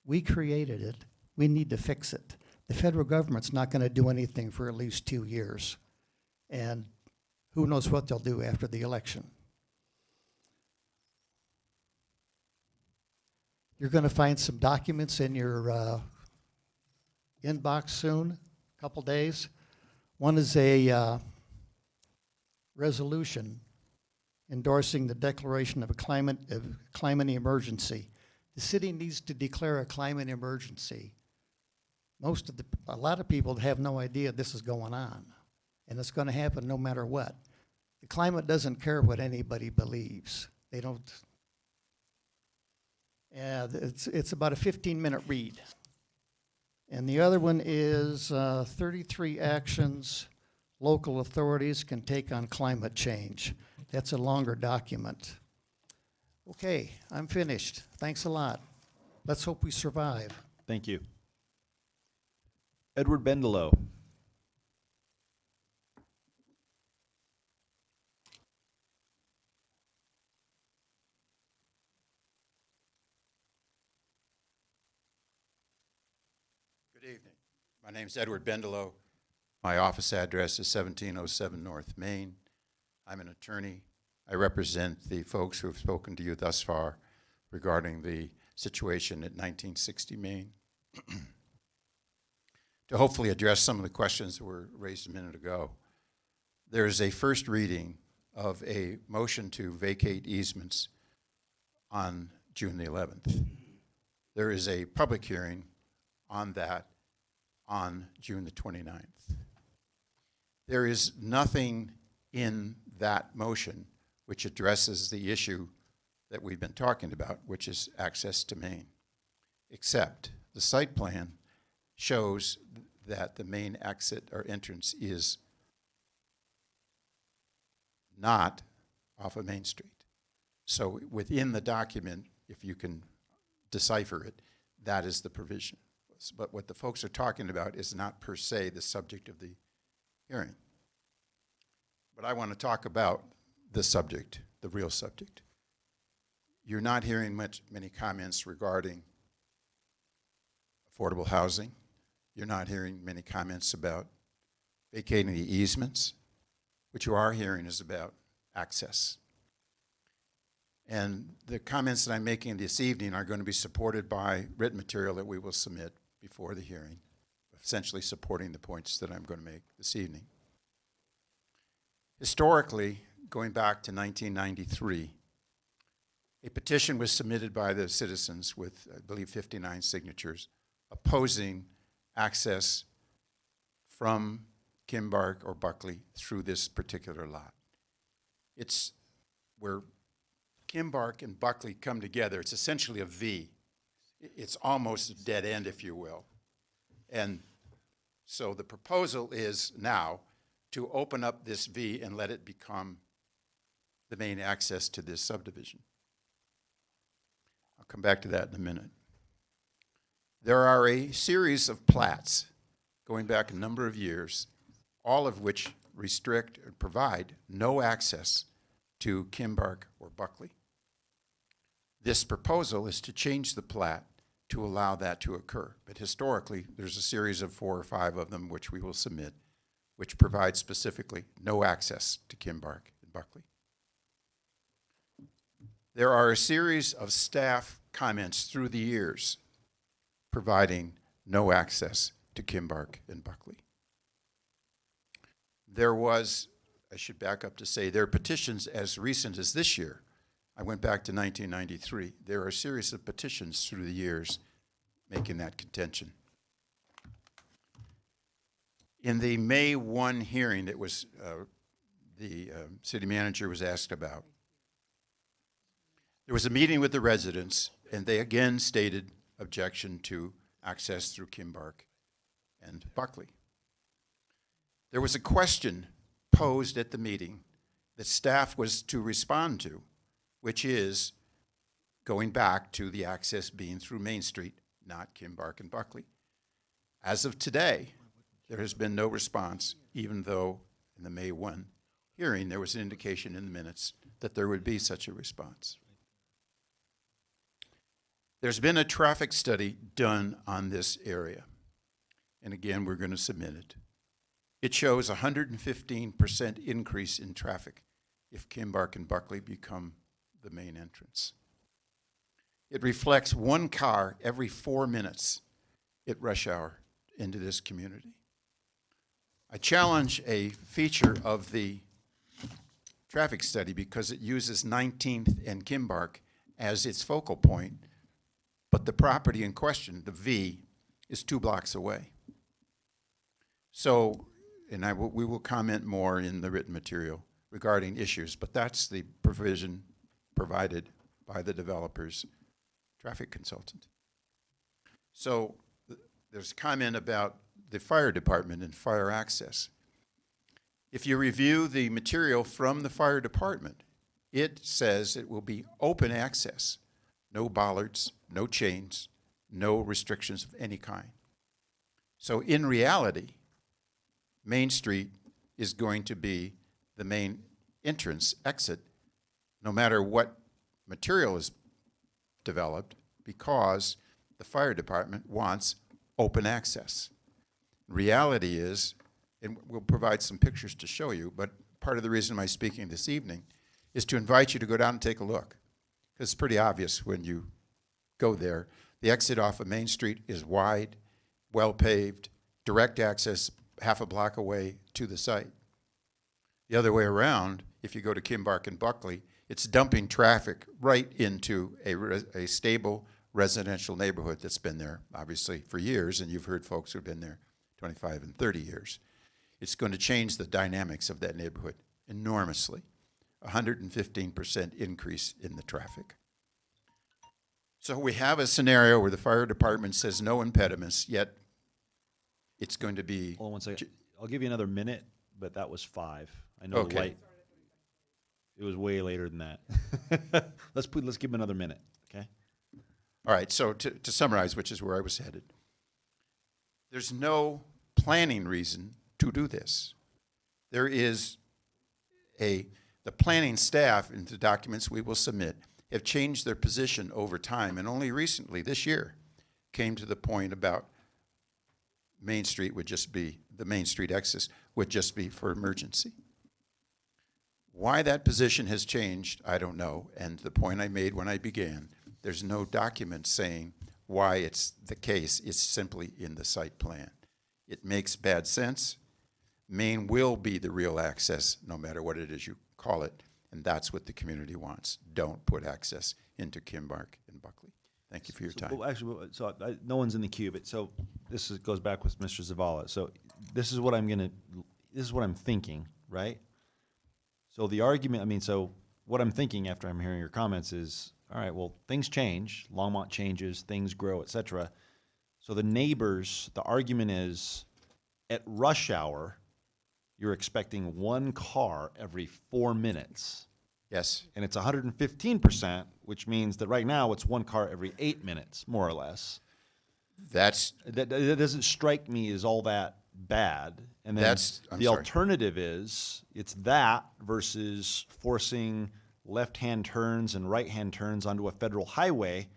We created it. We need to fix it. The federal government's not going to do anything for at least 2 years. And who knows what they'll do after the election. You're going to find some documents in your inbox soon, a couple days. One is a resolution endorsing the declaration of a climate emergency. The city needs to declare a climate emergency. A lot of people have no idea this is going on, and it's going to happen no matter what. The climate doesn't care what anybody believes. They don't. It's about a 15-minute read. And the other one is 33 actions local authorities can take on climate change. That's a longer document. Okay, I'm finished. Thanks a lot. Let's hope we survive. Thank you. Edward Bendelow. My name's Edward Bendelow. My office address is 1707 North Main. I'm an attorney. I represent the folks who have spoken to you thus far regarding the situation at 1960 Main. To hopefully address some of the questions that were raised a minute ago, there is a first reading of a motion to vacate easements on June the 11th. There is a public hearing on that on June the 29th. There is nothing in that motion which addresses the issue that we've been talking about, which is access to Main, except the site plan shows that the main exit or entrance is not off of Main Street. So within the document, if you can decipher it, that is the provision. But what the folks are talking about is not per se the subject of the hearing. But I want to talk about the subject, the real subject. You're not hearing many comments regarding affordable housing. You're not hearing many comments about vacating the easements. What you are hearing is about access. And the comments that I'm making this evening are going to be supported by written material that we will submit before the hearing, essentially supporting the points that I'm going to make this evening. Historically, going back to 1993, a petition was submitted by the citizens with, I believe, 59 signatures opposing access from Kimbark or Buckley through this particular lot. It's where Kimbark and Buckley come together. It's essentially a V. It's almost a dead end, if you will. And so the proposal is now to open up this V and let it become the main access to this subdivision. I'll come back to that in a minute. There are a series of plats going back a number of years, all of which restrict or provide no access to Kimbark or Buckley. This proposal is to change the plat to allow that to occur. But historically, there's a series of 4 or 5 of them which we will submit, which provide specifically no access to Kimbark and Buckley. There are a series of staff comments through the years providing no access to Kimbark and Buckley. There was, I should back up to say, there are petitions as recent as this year. I went back to 1993. There are a series of petitions through the years making that contention. In the May 1 hearing that was the city manager was asked about, there was a meeting with the residents, and they again stated objection to access through Kimbark and Buckley. There was a question posed at the meeting that staff was to respond to, which is going back to the access being through Main Street, not Kimbark and Buckley. As of today, there has been no response, even though in the May 1 hearing there was an indication in the minutes that there would be such a response. There's been a traffic study done on this area, and again, we're going to submit it. It shows a 115% increase in traffic if Kimbark and Buckley become the main entrance. It reflects 1 car every 4 minutes at rush hour into this community. I challenge a feature of the traffic study because it uses 19th and Kimbark as its focal point, but the property in question, the V, is 2 blocks away. So, and we will comment more in the written material regarding issues, but that's the provision provided by the developer's traffic consultant. So there's a comment about the fire department and fire access. If you review the material from the fire department, it says it will be open access, no bollards, no chains, no restrictions of any kind. So in reality, Main Street is going to be the main entrance, exit, no matter what material is developed, because the fire department wants open access. Reality is, and we'll provide some pictures to show you, but part of the reason I'm speaking this evening is to invite you to go down and take a look. Because it's pretty obvious when you go there. The exit off of Main Street is wide, well paved, direct access half a block away to the site. The other way around, if you go to Kimbark and Buckley, it's dumping traffic right into a stable residential neighborhood that's been there, obviously, for years, and you've heard folks who've been there 25 and 30 years. It's going to change the dynamics of that neighborhood enormously. 115% increase in the traffic. So we have a scenario where the fire department says no impediments, yet it's going to be... Hold on one second. I'll give you another minute, but that was 5. I know Okay. the light. It was way later than that. Let's give him another minute, okay? All right, so to summarize, which is where I was headed, there's no planning reason to do this. There is the planning staff in the documents we will submit have changed their position over time, and only recently, this year, came to the point about Main Street would just be, the Main Street access would just be for emergency. Why that position has changed, I don't know, and the point I made when I began, there's no document saying why it's the case. It's simply in the site plan. It makes bad sense. Main will be the real access, no matter what it is you call it, and that's what the community wants. Don't put access into Kimbark and Buckley. Thank you for your time. Well, actually, no one's in the queue, but so goes back with Mr. Zavala. So this is what I'm thinking, right? So the argument, so what I'm thinking after I'm hearing your comments is, all right, well, things change, Longmont changes, things grow, et cetera. So the neighbors, the argument is, at rush hour, you're expecting 1 car every 4 minutes. Yes. And it's 115%, which means that right now it's 1 car every 8 minutes, more or less. That doesn't strike me as all that bad. And then the alternative is it's that versus forcing left-hand turns and right-hand turns onto a federal highway,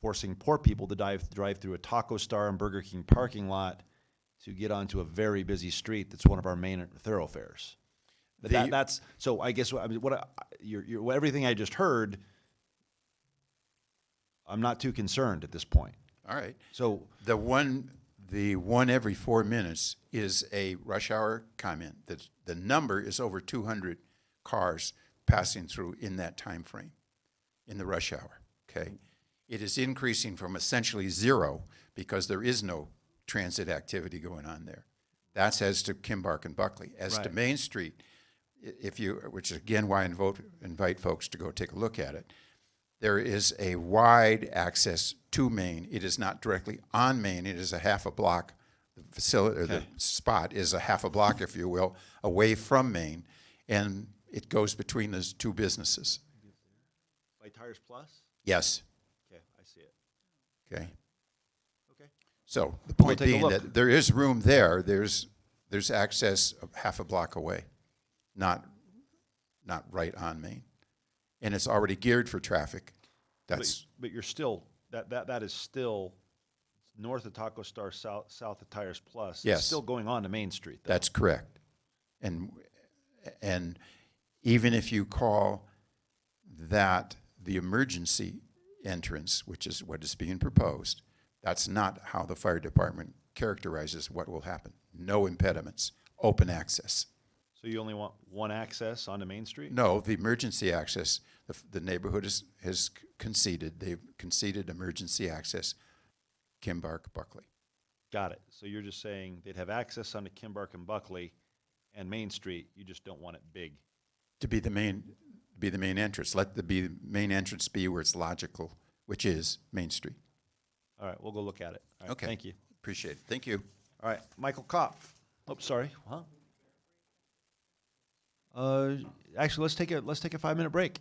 forcing poor people to drive through a Taco Star and Burger King parking lot to get onto a very busy street that's one of our main thoroughfares. That's so. I guess everything I just heard, I'm not too concerned at this point. All right. So the one every 4 minutes is a rush hour comment. The number is over 200 cars passing through in that time frame, in the rush hour. Okay, it is increasing from essentially 0 because there is no transit activity going on there. That's as to Kimbark and Buckley. As to Main Street, which is again why I invite folks to go take a look at it, there is a wide access to Main. It is not directly on Main. It is a half a block. The facility, or the spot is a half a block, if you will, away from Main, and it goes between those 2 businesses. By Tires Plus? Yes. Okay, I see it. Okay. Okay. So the point take a being look. that there is room there. There's access half a block away, not right on Main, and it's already geared for traffic. That's but you're still that is still north of Taco Star, south of Tires Plus. Yes. It's still going on to Main Street, though. That's correct, and even if you call that the emergency entrance, which is what is being proposed, that's not how the fire department characterizes what will happen. No impediments, open access. So you only want 1 access onto Main Street? No, the emergency access, the neighborhood has conceded. They've conceded emergency access, Kimbark, Buckley. Got it. So you're just saying they'd have access onto Kimbark and Buckley and Main Street, you just don't want it big. To be the main entrance. Let the main entrance be where it's logical, which is Main Street. All right, we'll go look at it. All right, Okay. Thank you. Appreciate it. Thank you. All right, Michael Kopf. Oh, sorry. Huh? Actually, let's take a 5-minute break.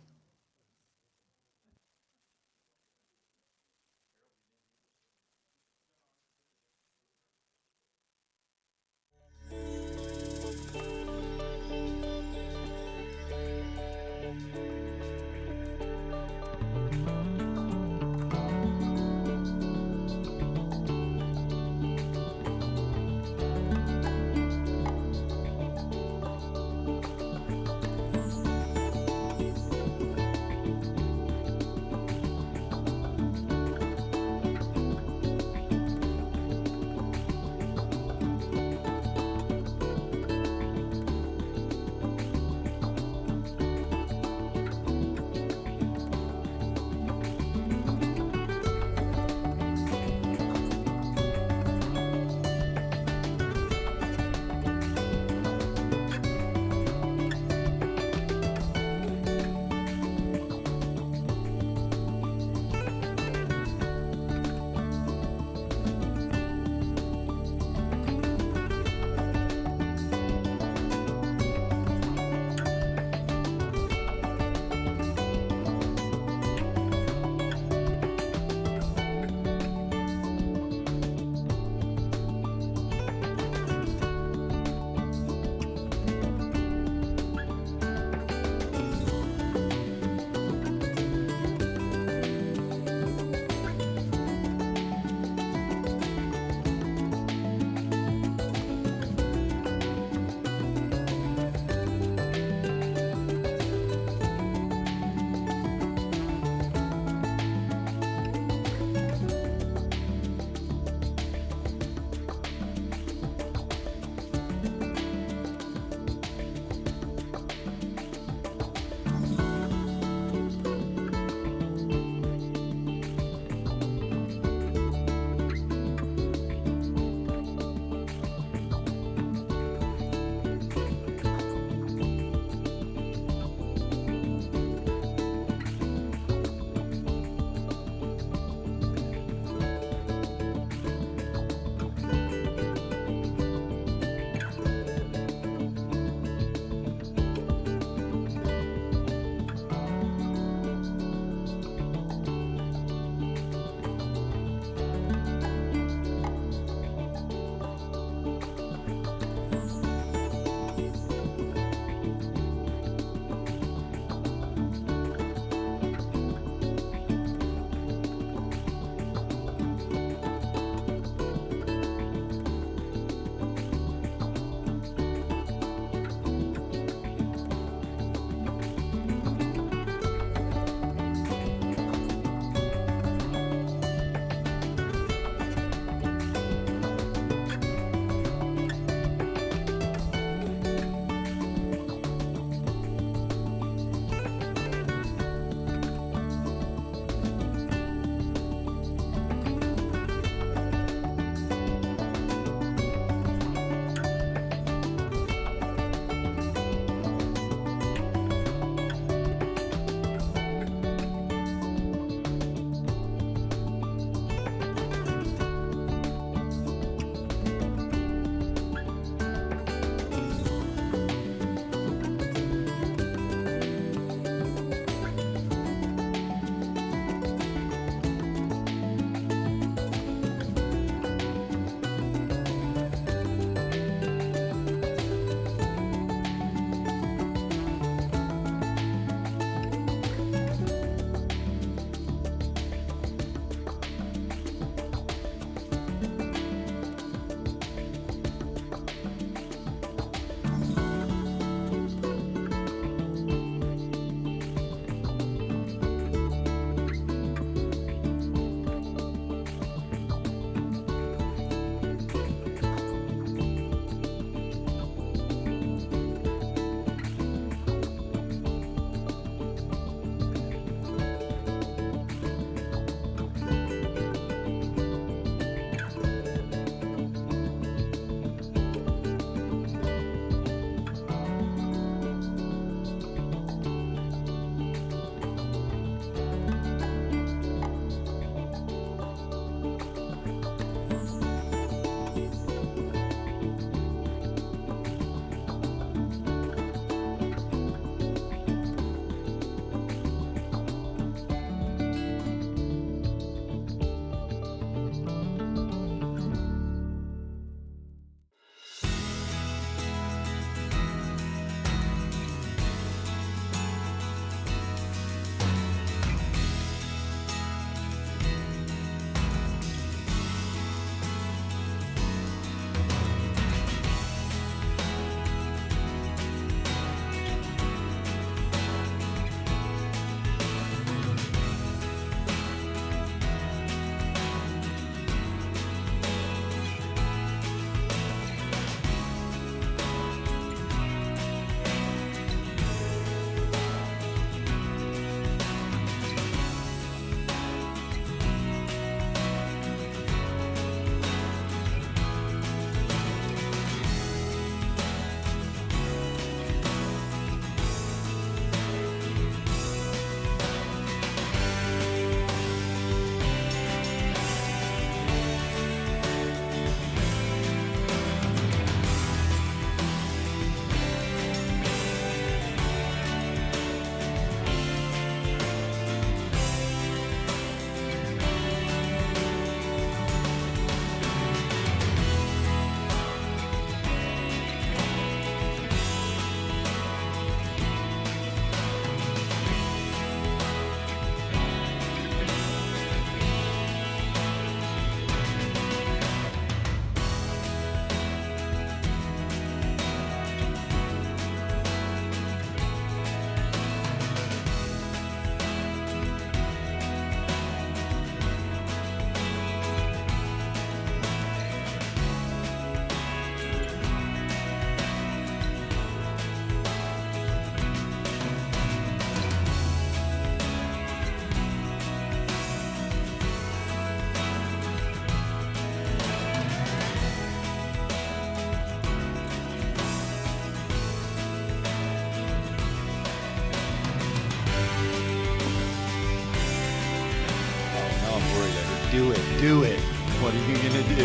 Do it. What are you gonna do?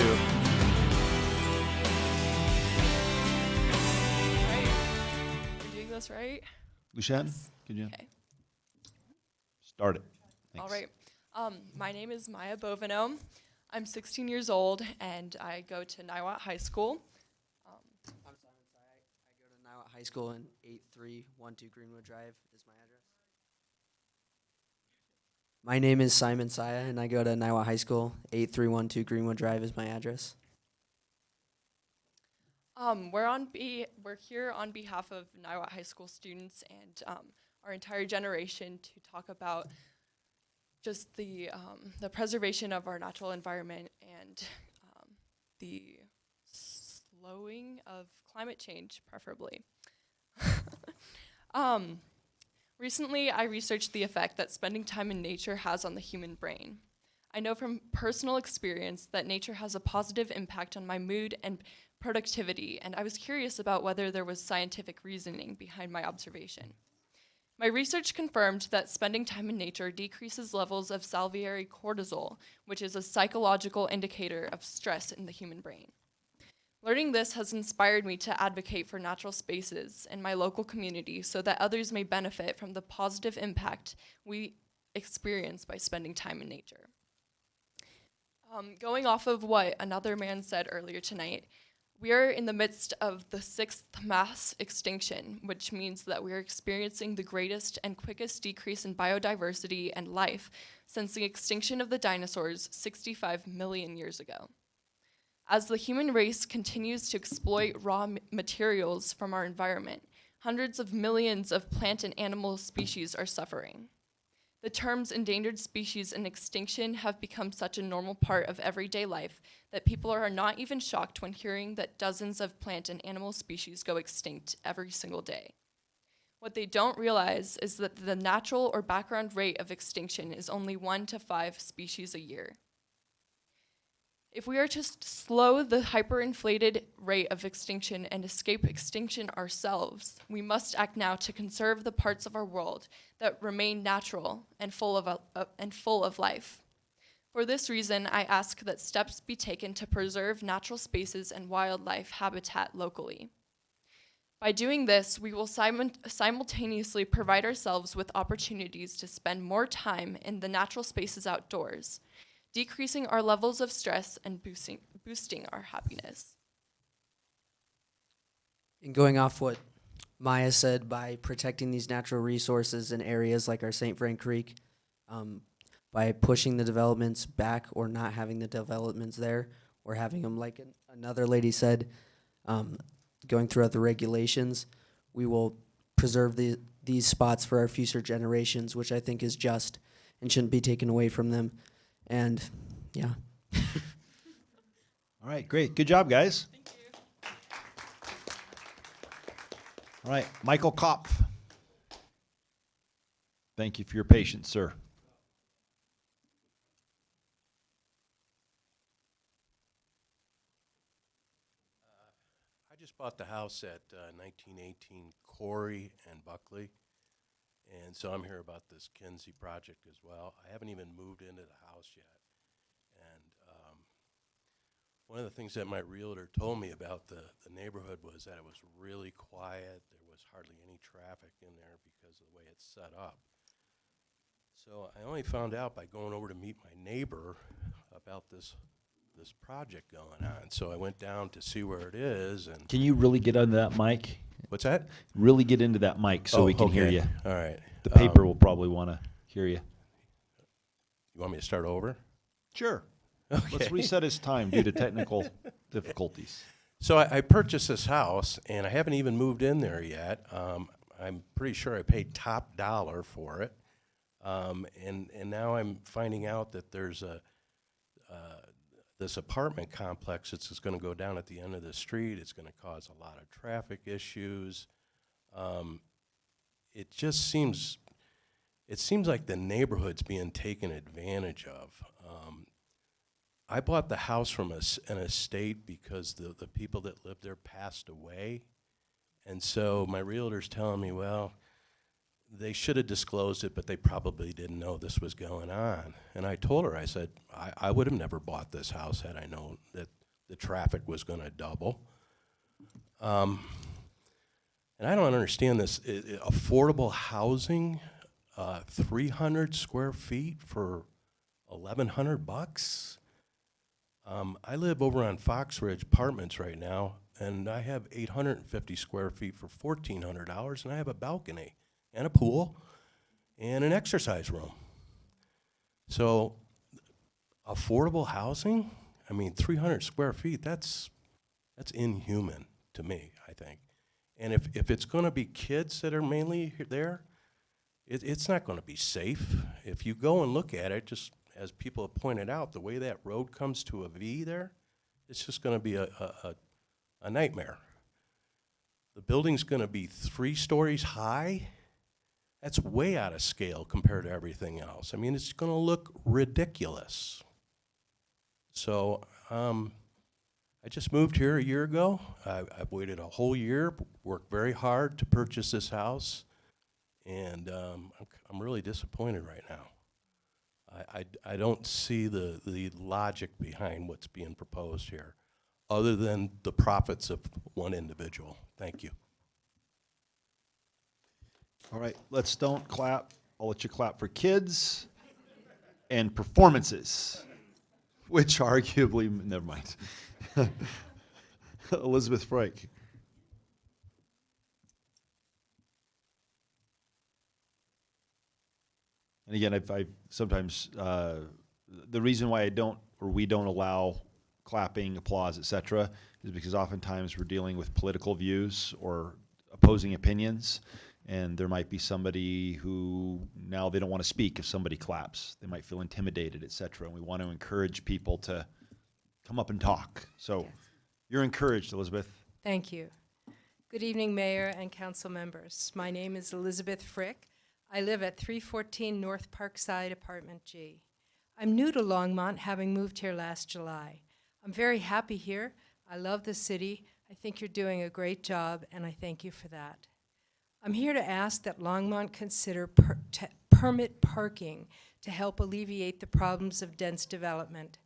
Right. We're doing this right? Lucian, can you Okay. start it? All Thanks. right. My name is Maya Bovino. I'm 16 years old, and I go to Niwot High School. I'm Simon Sai. I go to Niwot High School in 8312 Greenwood Drive is my address. My name is Simon Saya, and I go to Niwot High School. 8312 Greenwood Drive is my address. We're here on behalf of Niwot High School students and our entire generation to talk about just the preservation of our natural environment and the slowing of climate change, preferably. Recently, I researched the effect that spending time in nature has on the human brain. I know from personal experience that nature has a positive impact on my mood and productivity, and I was curious about whether there was scientific reasoning behind my observation. My research confirmed that spending time in nature decreases levels of salivary cortisol, which is a psychological indicator of stress in the human brain. Learning this has inspired me to advocate for natural spaces in my local community so that others may benefit from the positive impact we experience by spending time in nature. Going off of what another man said earlier tonight, we are in the midst of the 6th mass extinction, which means that we are experiencing the greatest and quickest decrease in biodiversity and life since the extinction of the dinosaurs 65 million years ago. As the human race continues to exploit raw materials from our environment, hundreds of millions of plant and animal species are suffering. The terms endangered species and extinction have become such a normal part of everyday life that people are not even shocked when hearing that dozens of plant and animal species go extinct every single day. What they don't realize is that the natural or background rate of extinction is only 1 to 5 species a year. If we are to slow the hyperinflated rate of extinction and escape extinction ourselves, we must act now to conserve the parts of our world that remain natural and full of life. For this reason, I ask that steps be taken to preserve natural spaces and wildlife habitat locally. By doing this, we will simultaneously provide ourselves with opportunities to spend more time in the natural spaces outdoors, decreasing our levels of stress and boosting our happiness. And going off what Maya said, by protecting these natural resources in areas like our St. Frank Creek, by pushing the developments back or not having the developments there, or having them, like another lady said, going throughout the regulations, we will preserve these spots for our future generations, which I think is just and shouldn't be taken away from them. And yeah. All right, great. Good job, guys. Thank you. All right, Michael Kopf. Thank you for your patience, sir. I just bought the house at 1918 Corey and Buckley, and so I'm here about this Kinsey project as well. I haven't even moved into the house yet, and one of the things that my realtor told me about the neighborhood was that it was really quiet. There was hardly any traffic in there because of the way it's set up. So I only found out by going over to meet my neighbor about this project going on. So I went down to see where it is. And Can you really get under that mic? what's that? Really get into that mic so we can hear okay. you. All right. The paper will probably want to hear you. You want me to start over? Sure. Okay. Let's reset his time due to technical difficulties. So I purchased this house, and I haven't even moved in there yet. I'm pretty sure I paid top dollar for it. And now I'm finding out that there's this apartment complex that's just going to go down at the end of the street. It's going to cause a lot of traffic issues. It just seems like the neighborhood's being taken advantage of. I bought the house from an estate because the people that lived there passed away. And so my realtor's telling me, well, they should have disclosed it, but they probably didn't know this was going on. And I told her, I said, I would have never bought this house had I known that the traffic was going to double. And I don't understand this. Affordable housing, 300 square feet for $1,100. I live over on Fox Ridge Apartments right now, and I have 850 square feet for $1,400, and I have a balcony and a pool and an exercise room. So, affordable housing? I mean, 300 square feet, that's inhuman to me, I think. And if it's going to be kids that are mainly there, it's not going to be safe. If you go and look at it, just as people have pointed out, the way that road comes to a V there, it's just going to be a nightmare. The building's going to be 3 stories high. That's way out of scale compared to everything else. I mean, it's going to look ridiculous. So I just moved here a year ago. I've waited a whole year, worked very hard to purchase this house, and I'm really disappointed right now. I don't see the logic behind what's being proposed here, other than the profits of one individual. Thank you. All right, don't clap. I'll let you clap for kids and performances, which arguably, never mind. Elizabeth Frike. And again, I sometimes, the reason why we don't allow clapping, applause, etc., is because oftentimes we're dealing with political views or opposing opinions. And there might be somebody who now they don't want to speak if somebody claps. They might feel intimidated, et cetera. And we want to encourage people to come up and talk. So you're encouraged, Elizabeth. Thank you. Good evening, Mayor and council members. My name is Elizabeth Frick. I live at 314 North Parkside, Apartment G. I'm new to Longmont, having moved here last July. I'm very happy here. I love the city. I think you're doing a great job, and I thank you for that. I'm here to ask that Longmont consider permit parking to help alleviate the problems of dense development.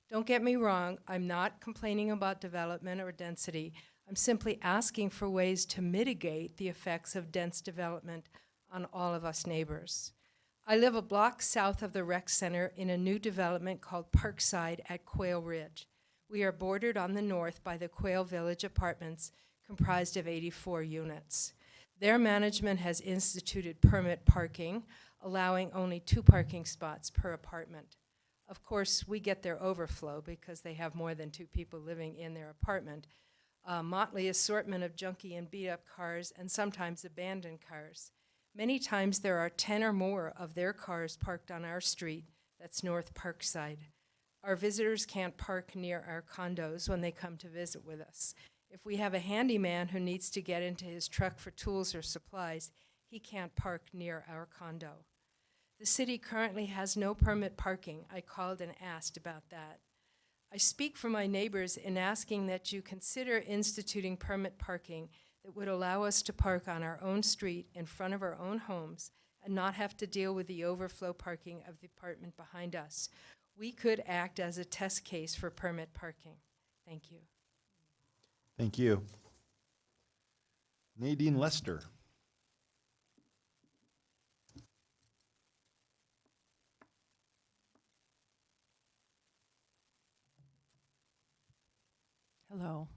Don't get me wrong, I'm not complaining about development or density. I'm simply asking for ways to mitigate the effects of dense development on all of us neighbors. I live a block south of the rec center in a new development called Parkside at Quail Ridge. We are bordered on the north by the Quail Village Apartments, comprised of 84 units. Their management has instituted permit parking, allowing only 2 parking spots per apartment. Of course, we get their overflow because they have more than 2 people living in their apartment. A motley assortment of junky and beat-up cars and sometimes abandoned cars. Many times there are 10 or more of their cars parked on our street, that's North Parkside. Our visitors can't park near our condos when they come to visit with us. If we have a handyman who needs to get into his truck for tools or supplies, he can't park near our condo. The city currently has no permit parking. I called and asked about that. I speak for my neighbors in asking that you consider instituting permit parking that would allow us to park on our own street in front of our own homes and not have to deal with the overflow parking of the apartment behind us. We could act as a test case for permit parking. Thank you. Thank you. Nadine Lester. Hello.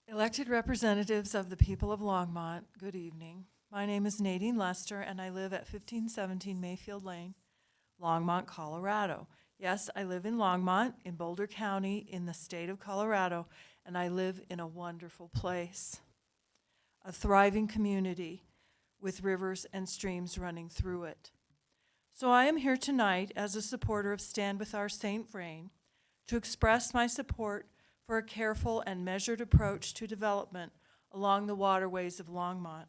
Elected representatives of the people of Longmont, good evening. My name is Nadine Lester, and I live at 1517 Mayfield Lane, Longmont, Colorado. Yes, I live in Longmont, in Boulder County, in the state of Colorado, and I live in a wonderful place. A thriving community with rivers and streams running through it. So I am here tonight as a supporter of Stand With Our St. Vrain to express my support for a careful and measured approach to development along the waterways of Longmont.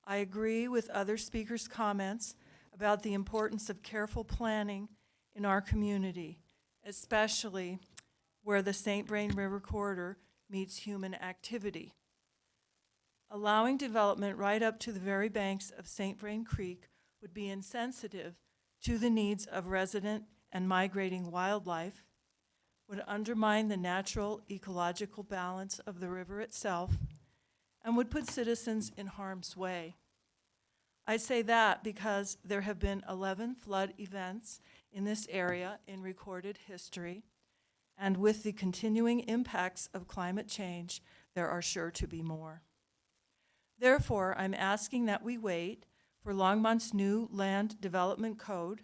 I agree with other speakers' comments about the importance of careful planning in our community, especially where the St. Vrain River corridor meets human activity. allowing development right up to the very banks of St. Vrain Creek would be insensitive to the needs of resident and migrating wildlife, would undermine the natural ecological balance of the river itself, and would put citizens in harm's way. I say that because there have been 11 flood events in this area in recorded history, and with the continuing impacts of climate change, there are sure to be more. Therefore, I'm asking that we wait for Longmont's new land development code,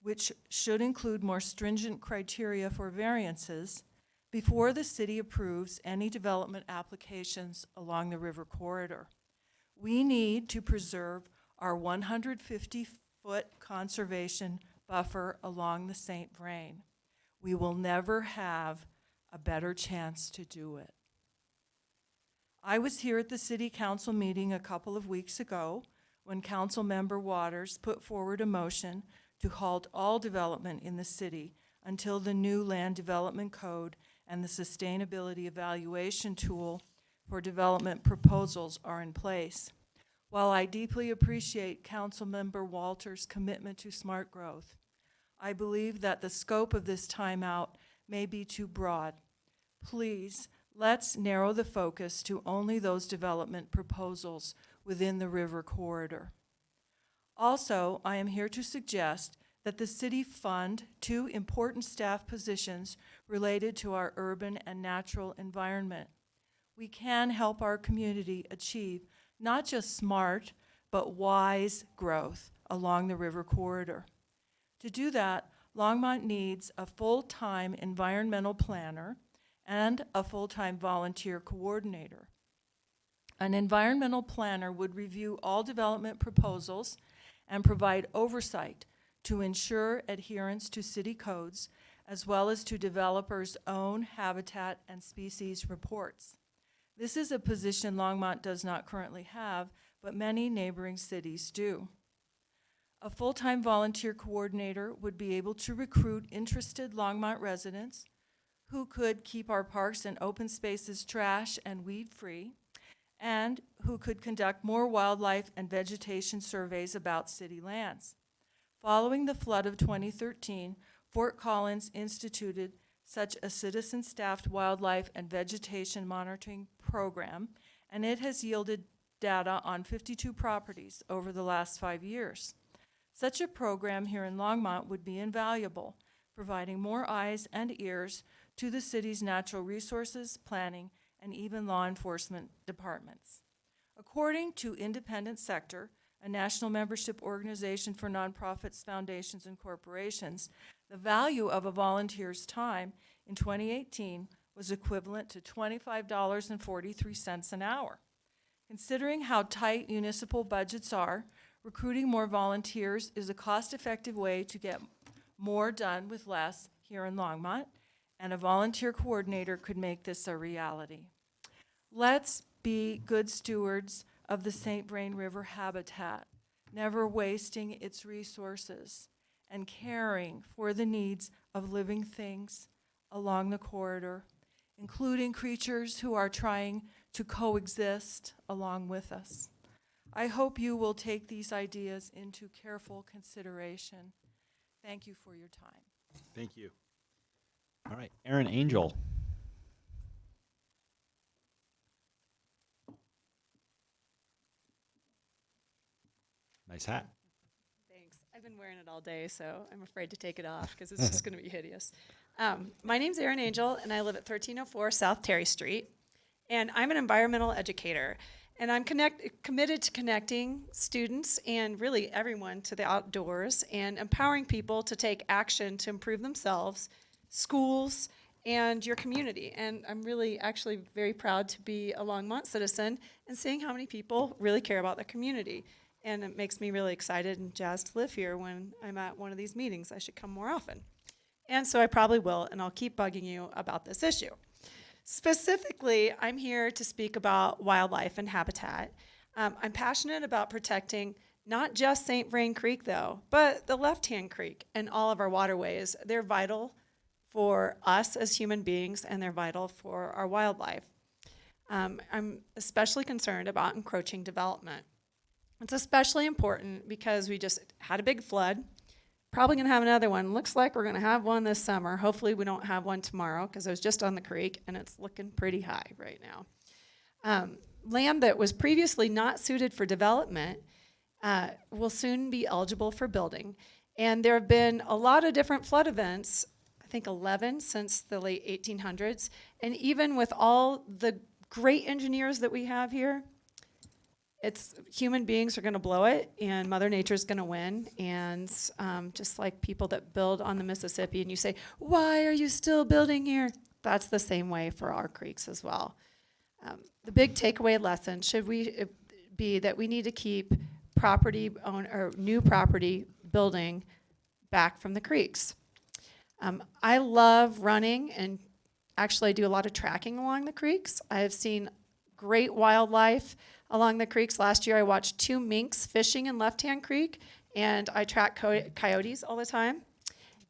which should include more stringent criteria for variances, before the city approves any development applications along the river corridor. We need to preserve our 150-foot conservation buffer along the St. Vrain. We will never have a better chance to do it. I was here at the city council meeting a couple of weeks ago when Council Member Waters put forward a motion to halt all development in the city until the new land development code and the sustainability evaluation tool for development proposals are in place. While I deeply appreciate Councilmember Walters' commitment to smart growth, I believe that the scope of this timeout may be too broad. Please, let's narrow the focus to only those development proposals within the river corridor. Also, I am here to suggest that the city fund 2 important staff positions related to our urban and natural environment. We can help our community achieve not just smart, but wise growth along the river corridor. To do that, Longmont needs a full-time environmental planner and a full-time volunteer coordinator. An environmental planner would review all development proposals and provide oversight to ensure adherence to city codes, as well as to developers' own habitat and species reports. This is a position Longmont does not currently have, but many neighboring cities do. A full-time volunteer coordinator would be able to recruit interested Longmont residents who could keep our parks and open spaces trash and weed-free, and who could conduct more wildlife and vegetation surveys about city lands. Following the flood of 2013, Fort Collins instituted such a citizen-staffed wildlife and vegetation monitoring program, and it has yielded data on 52 properties over the last 5 years. Such a program here in Longmont would be invaluable, providing more eyes and ears to the city's natural resources, planning, and even law enforcement departments. According to Independent Sector, a national membership organization for nonprofits, foundations, and corporations, the value of a volunteer's time in 2018 was equivalent to $25.43 an hour. Considering how tight municipal budgets are, recruiting more volunteers is a cost-effective way to get more done with less here in Longmont, and a volunteer coordinator could make this a reality. Let's be good stewards of the St. Vrain River habitat, never wasting its resources, and caring for the needs of living things along the corridor, including creatures who are trying to coexist along with us. I hope you will take these ideas into careful consideration. Thank you for your time. Thank you. All right, Aaron Angel. Nice hat. Thanks. I've been wearing it all day, so I'm afraid to take it off because it's just going to be hideous. My name's Erin Angel, and I live at 1304 South Terry Street. And I'm an environmental educator. And I'm committed to connecting students and really everyone to the outdoors and empowering people to take action to improve themselves, schools, and your community. And I'm really actually very proud to be a Longmont citizen and seeing how many people really care about their community. And it makes me really excited and jazzed to live here when I'm at one of these meetings. I should come more often. And so I probably will, and I'll keep bugging you about this issue. Specifically, I'm here to speak about wildlife and habitat. I'm passionate about protecting not just St. Vrain Creek, though, but the left-hand creek and all of our waterways. They're vital for us as human beings, and they're vital for our wildlife. I'm especially concerned about encroaching development. It's especially important because we just had a big flood. Probably going to have another one. Looks like we're going to have one this summer. Hopefully we don't have one tomorrow because I was just on the creek and it's looking pretty high right now. Land that was previously not suited for development will soon be eligible for building. And there have been a lot of different flood events, I think 11 since the late 1800s. And even with all the great engineers that we have here, it's human beings are going to blow it and Mother Nature's going to win. And just like people that build on the Mississippi and you say, why are you still building here? That's the same way for our creeks as well. The big takeaway lesson should be that we need to keep new property building back from the creeks. I love running, and actually I do a lot of tracking along the creeks. I have seen great wildlife along the creeks. Last year I watched 2 minks fishing in Left Hand Creek, and I track coyotes all the time.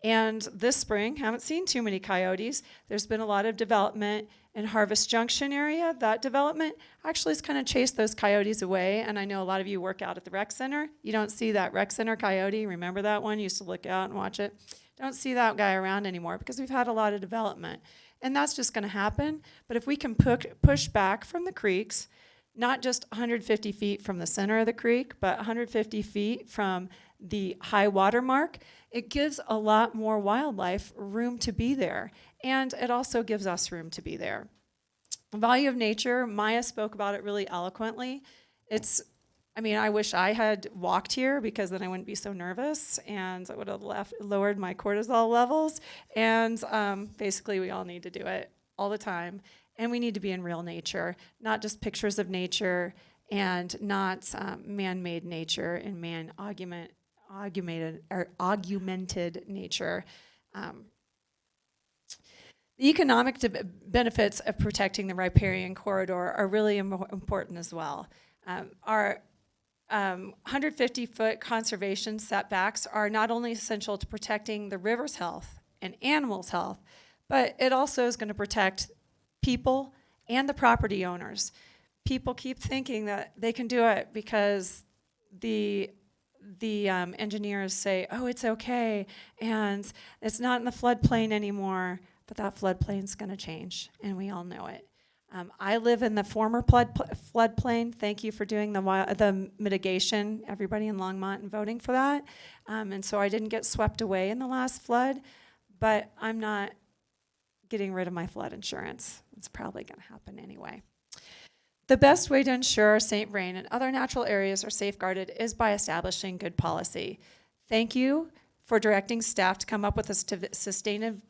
And this spring, haven't seen too many coyotes. There's been a lot of development in Harvest Junction area. That development actually has kind of chased those coyotes away. And I know a lot of you work out at the rec center. You don't see that rec center coyote. Remember that one? You used to look out and watch it. Don't see that guy around anymore because we've had a lot of development. And that's just going to happen. But if we can push back from the creeks, not just 150 feet from the center of the creek, but 150 feet from the high water mark, it gives a lot more wildlife room to be there. And it also gives us room to be there. The value of nature, Maya spoke about it really eloquently. I wish I had walked here because then I wouldn't be so nervous and I would have lowered my cortisol levels. And basically we all need to do it all the time. And we need to be in real nature, not just pictures of nature and not man-made nature and augmented nature. The economic benefits of protecting the riparian corridor are really important as well. Our 150-foot conservation setbacks are not only essential to protecting the river's health and animals' health, but it also is going to protect people and the property owners. People keep thinking that they can do it because the engineers say, oh, it's okay, and it's not in the floodplain anymore, but that floodplain's going to change, and we all know it. I live in the former floodplain. Thank you for doing the mitigation, everybody in Longmont, and voting for that. And so I didn't get swept away in the last flood, but I'm not getting rid of my flood insurance. It's probably going to happen anyway. The best way to ensure St. Vrain and other natural areas are safeguarded is by establishing good policy. Thank you for directing staff to come up with a sustainability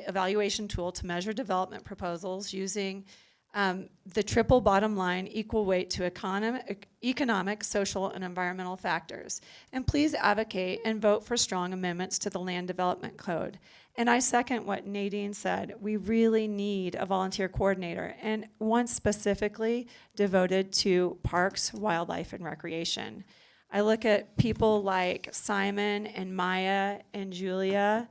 evaluation tool to measure development proposals using the triple bottom line, equal weight to economic, social, and environmental factors. And please advocate and vote for strong amendments to the Land Development Code. And I second what Nadine said. We really need a volunteer coordinator, and one specifically devoted to parks, wildlife, and recreation. I look at people like Simon and Maya and Julia,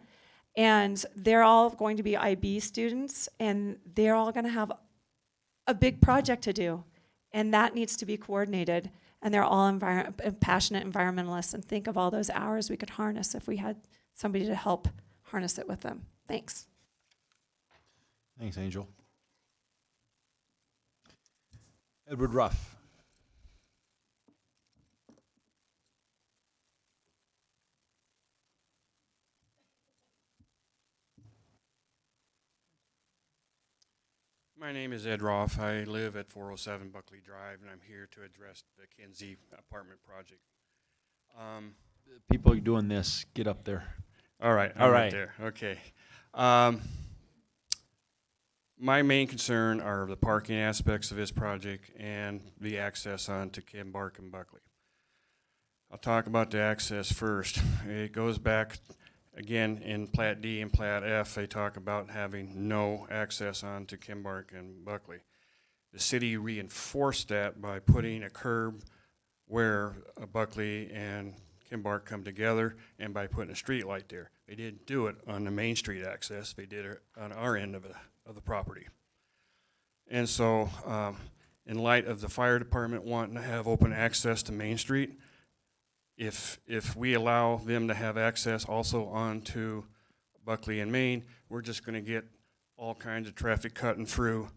and they're all going to be IB students, and they're all going to have a big project to do, and that needs to be coordinated. And they're all passionate environmentalists, and think of all those hours we could harness if we had somebody to help harness it with them. Thanks. Thanks, Angel. Edward Ruff. My name is Ed Roth. I live at 407 Buckley Drive, and I'm here to address the Kinsey apartment project. People doing this, get up there. All right, I'm right there. Okay. My main concern are the parking aspects of this project and the access onto Kimbark and Buckley. I'll talk about the access first. It goes back, again, in Plat D and Plat F, they talk about having no access onto Kimbark and Buckley. The city reinforced that by putting a curb where Buckley and Kimbark come together, and by putting a street light there. They didn't do it on the Main Street access. They did it on our end of the property. And so, in light of the fire department wanting to have open access to Main Street, if we allow them to have access also onto Buckley and Main, we're just going to get all kinds of traffic cutting through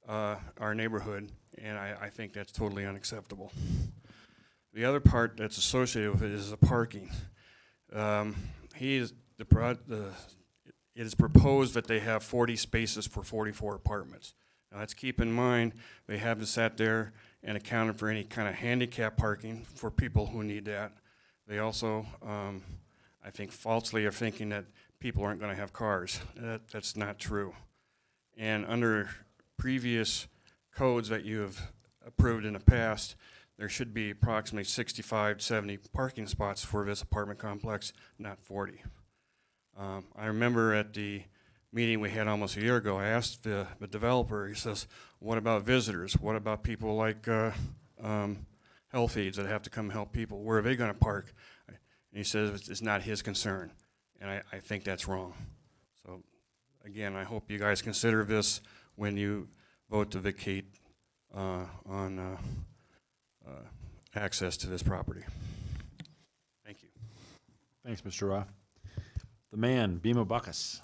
our neighborhood, and I think that's totally unacceptable. The other part that's associated with it is the parking. It is proposed that they have 40 spaces for 44 apartments. Now let's keep in mind, they haven't sat there and accounted for any kind of handicap parking for people who need that. They also, I think falsely are thinking that people aren't going to have cars. That's not true. And under previous codes that you have approved in the past, there should be approximately 65, 70 parking spots for this apartment complex, not 40. I remember at the meeting we had almost a year ago, I asked the developer, he says, what about visitors? What about people like health aides that have to come help people? Where are they going to park? And he says it's not his concern, and I think that's wrong. So again, I hope you guys consider this when you vote to vacate on access to this property. Thank you. Thanks, Mr. Roth. The man, Bima Buckus.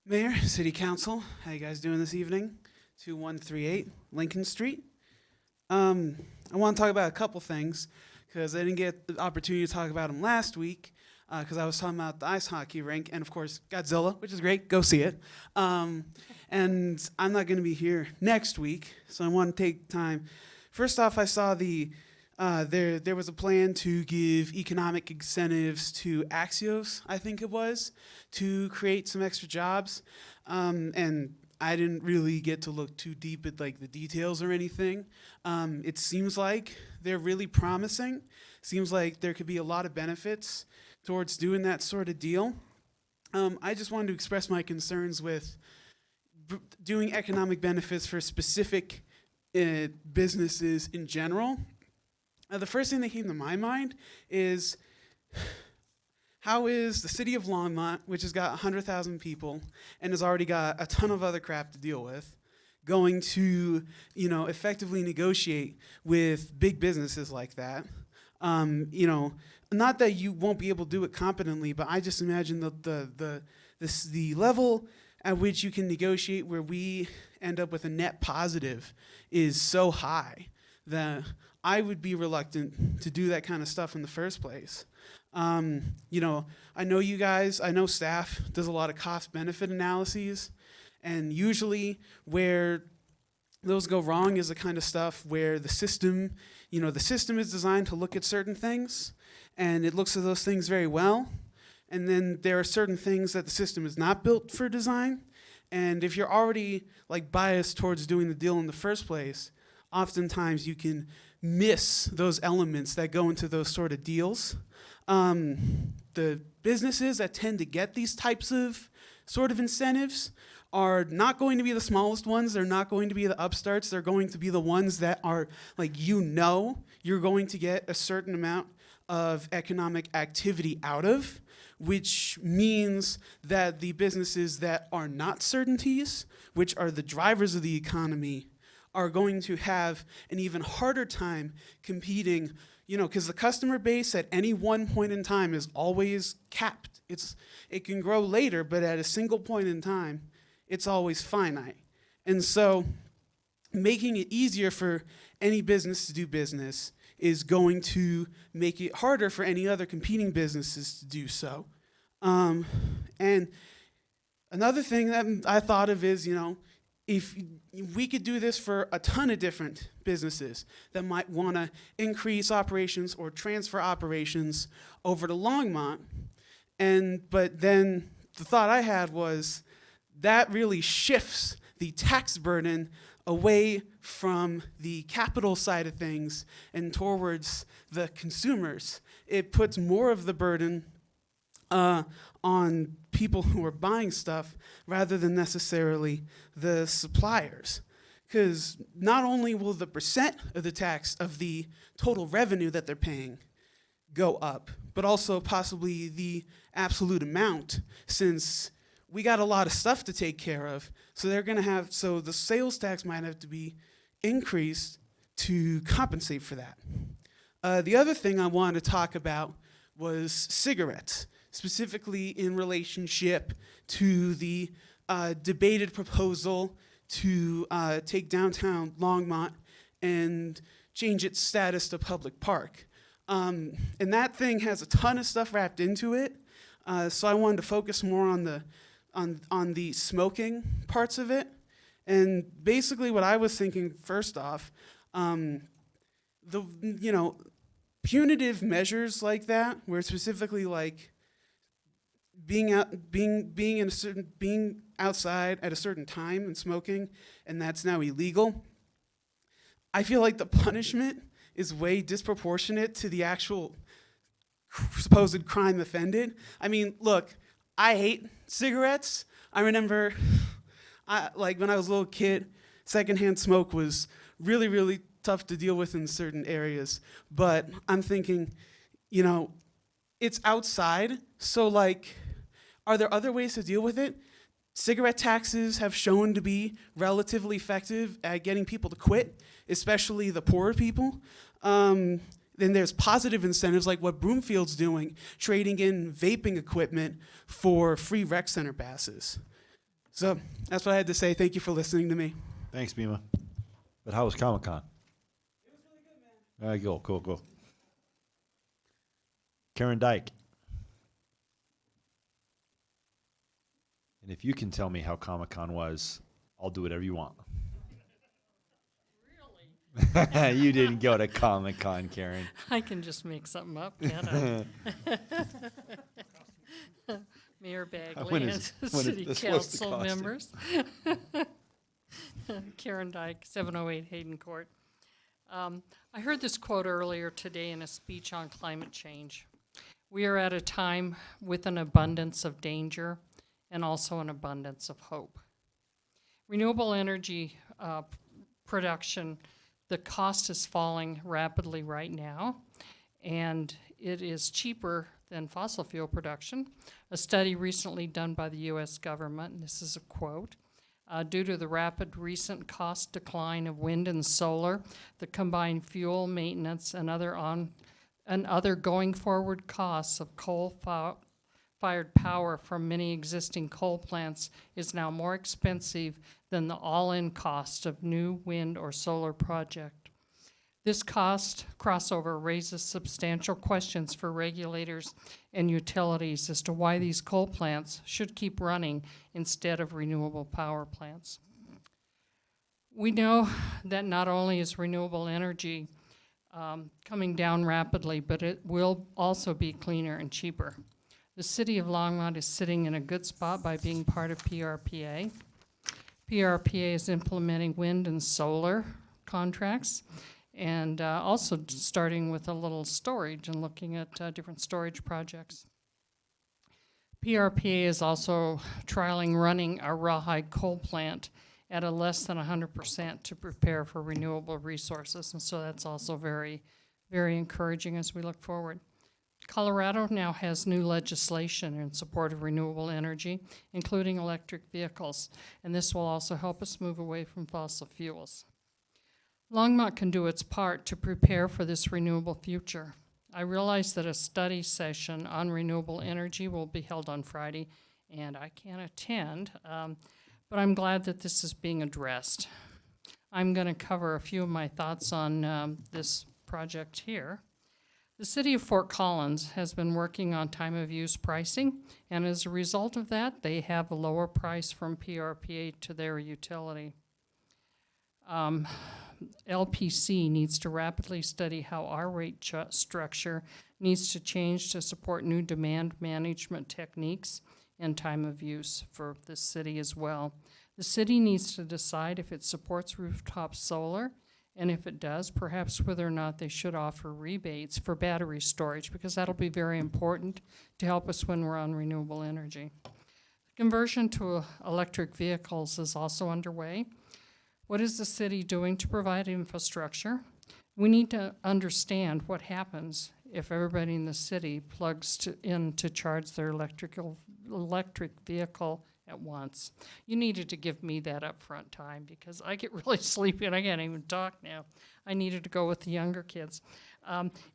Mayor, City Council, how you guys doing this evening? 2138 Lincoln Street. I want to talk about a couple things because I didn't get the opportunity to talk about them last week because I was talking about the ice hockey rink and, of course, Godzilla, which is great. Go see it. And I'm not going to be here next week, so I want to take time. First off, I saw there was a plan to give economic incentives to Axios, I think it was, to create some extra jobs. And I didn't really get to look too deep at like the details or anything. It seems like they're really promising. Seems like there could be a lot of benefits towards doing that sort of deal. I just wanted to express my concerns with doing economic benefits for specific businesses in general. The first thing that came to my mind is, how is the city of Longmont, which has got 100,000 people and has already got a ton of other crap to deal with, going to, effectively negotiate with big businesses like that? Not that you won't be able to do it competently, but I just imagine the level at which you can negotiate where we end up with a net positive is so high that I would be reluctant to do that kind of stuff in the first place. I know you guys, I know staff does a lot of cost-benefit analyses, and usually where those go wrong is the kind of stuff where the system is designed to look at certain things, and it looks at those things very well, and then there are certain things that the system is not built for design, and if you're already biased towards doing the deal in the first place, oftentimes you can miss those elements that go into those sort of deals. The businesses that tend to get these types of sort of incentives are not going to be the smallest ones. They're not going to be the upstarts. They're going to be the ones that are you're going to get a certain amount of economic activity out of, which means that the businesses that are not certainties, which are the drivers of the economy, are going to have an even harder time competing, because the customer base at any one point in time is always capped. It can grow later, but at a single point in time, it's always finite. And so making it easier for any business to do business is going to make it harder for any other competing businesses to do so. And another thing that I thought of is, if we could do this for a ton of different businesses that might want to increase operations or transfer operations over to Longmont, but then the thought I had was that really shifts the tax burden away from the capital side of things and towards the consumers. It puts more of the burden on people who are buying stuff rather than necessarily the suppliers. Because not only will the percent of the tax of the total revenue that they're paying go up, but also possibly the absolute amount, since we got a lot of stuff to take care of. So so the sales tax might have to be increased to compensate for that. The other thing I wanted to talk about was cigarettes, specifically in relationship to the debated proposal to take downtown Longmont and change its status to public park. And that thing has a ton of stuff wrapped into it. So I wanted to focus more on the smoking parts of it. And basically what I was thinking first off, punitive measures like that, where specifically like being outside at a certain time and smoking, and that's now illegal. I feel like the punishment is way disproportionate to the actual supposed crime offended. I mean, look, I hate cigarettes. I remember, when I was a little kid, secondhand smoke was really, really tough to deal with in certain areas. But I'm thinking, it's outside, so are there other ways to deal with it? Cigarette taxes have shown to be relatively effective at getting people to quit, especially the poorer people. Then there's positive incentives like what Broomfield's doing, trading in vaping equipment for free rec center passes. So that's what I had to say. Thank you for listening to me. Thanks, Bima. But how was Comic-Con? It was really good, man. All right, cool. Karen Dyke. And if you can tell me how Comic-Con was, I'll do whatever you want. Really? You didn't go to Comic-Con, Karen. I can just make something up, can't I? Mayor Bagley and city council members. Karen Dyke, 708 Hayden Court. I heard this quote earlier today in a speech on climate change. We are at a time with an abundance of danger and also an abundance of hope. Renewable energy production, the cost is falling rapidly right now, and it is cheaper than fossil fuel production. A study recently done by the U.S. government, and this is a quote, due to the rapid recent cost decline of wind and solar, the combined fuel maintenance and other going forward costs of coal-fired power from many existing coal plants is now more expensive than the all-in cost of new wind or solar project. This cost crossover raises substantial questions for regulators and utilities as to why these coal plants should keep running instead of renewable power plants. We know that not only is renewable energy coming down rapidly, but it will also be cleaner and cheaper. The city of Longmont is sitting in a good spot by being part of PRPA. PRPA is implementing wind and solar contracts, and also starting with a little storage and looking at different storage projects. PRPA is also trialing running a rawhide coal plant at a less than 100% to prepare for renewable resources, and so that's also very, very encouraging as we look forward. Colorado now has new legislation in support of renewable energy, including electric vehicles, and this will also help us move away from fossil fuels. Longmont can do its part to prepare for this renewable future. I realize that a study session on renewable energy will be held on Friday, and I can't attend, but I'm glad that this is being addressed. I'm going to cover a few of my thoughts on this project here. The city of Fort Collins has been working on time of use pricing, and as a result of that, they have a lower price from PRPA to their utility. LPC needs to rapidly study how our rate structure needs to change to support new demand management techniques and time of use for the city as well. The city needs to decide if it supports rooftop solar, and if it does, perhaps whether or not they should offer rebates for battery storage, because that'll be very important to help us when we're on renewable energy. Conversion to electric vehicles is also underway. What is the city doing to provide infrastructure? We need to understand what happens if everybody in the city plugs in to charge their electric vehicle at once. You needed to give me that upfront time because I get really sleepy and I can't even talk now. I needed to go with the younger kids.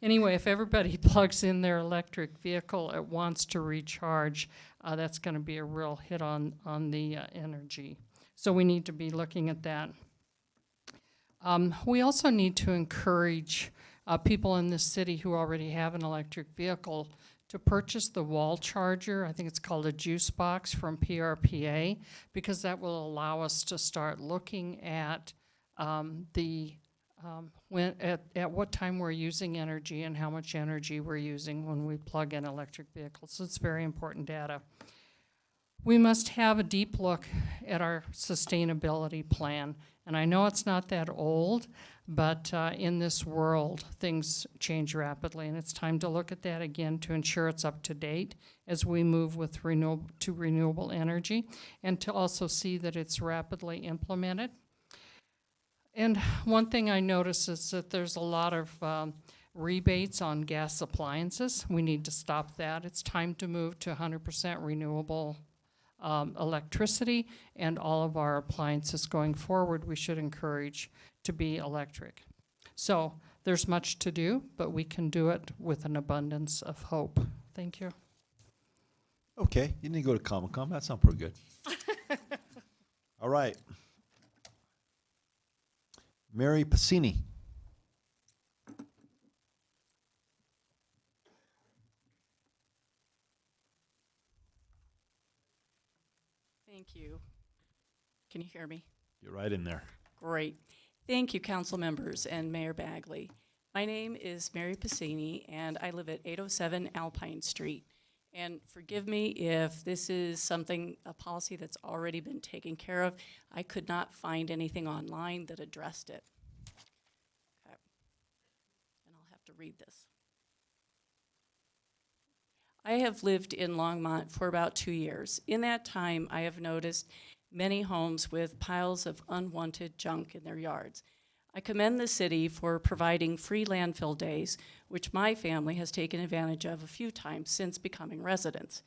Anyway, if everybody plugs in their electric vehicle at once to recharge, that's going to be a real hit on the energy. So we need to be looking at that. We also need to encourage people in this city who already have an electric vehicle to purchase the wall charger. I think it's called a juice box from PRPA, because that will allow us to start looking at at what time we're using energy and how much energy we're using when we plug in electric vehicles. So it's very important data. We must have a deep look at our sustainability plan. And I know it's not that old, but in this world, things change rapidly. And it's time to look at that again to ensure it's up to date as we move with renewable energy, and to also see that it's rapidly implemented. And one thing I notice is that there's a lot of rebates on gas appliances. We need to stop that. It's time to move to 100% renewable electricity, and all of our appliances going forward we should encourage to be electric. So there's much to do, but we can do it with an abundance of hope. Thank you. Okay, you didn't go to Comic-Con. That sounds pretty good. All right. Mary Pacini. Thank you. Can you hear me? You're right in there. Great. Thank you, council members and Mayor Bagley. My name is Mary Pacini, and I live at 807 Alpine Street. And forgive me if this is something, a policy that's already been taken care of. I could not find anything online that addressed it. Okay. And I'll have to read this. I have lived in Longmont for about 2 years. In that time, I have noticed many homes with piles of unwanted junk in their yards. I commend the city for providing free landfill days, which my family has taken advantage of a few times since becoming residents.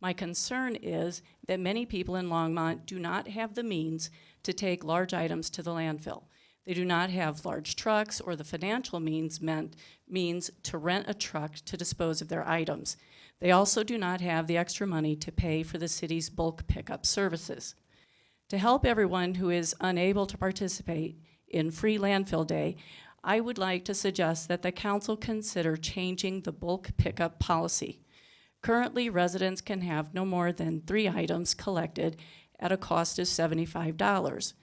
My concern is that many people in Longmont do not have the means to take large items to the landfill. They do not have large trucks or the financial means to rent a truck to dispose of their items. They also do not have the extra money to pay for the city's bulk pickup services. To help everyone who is unable to participate in Free Landfill Day, I would like to suggest that the council consider changing the bulk pickup policy. Currently, residents can have no more than 3 items collected at a cost of $75.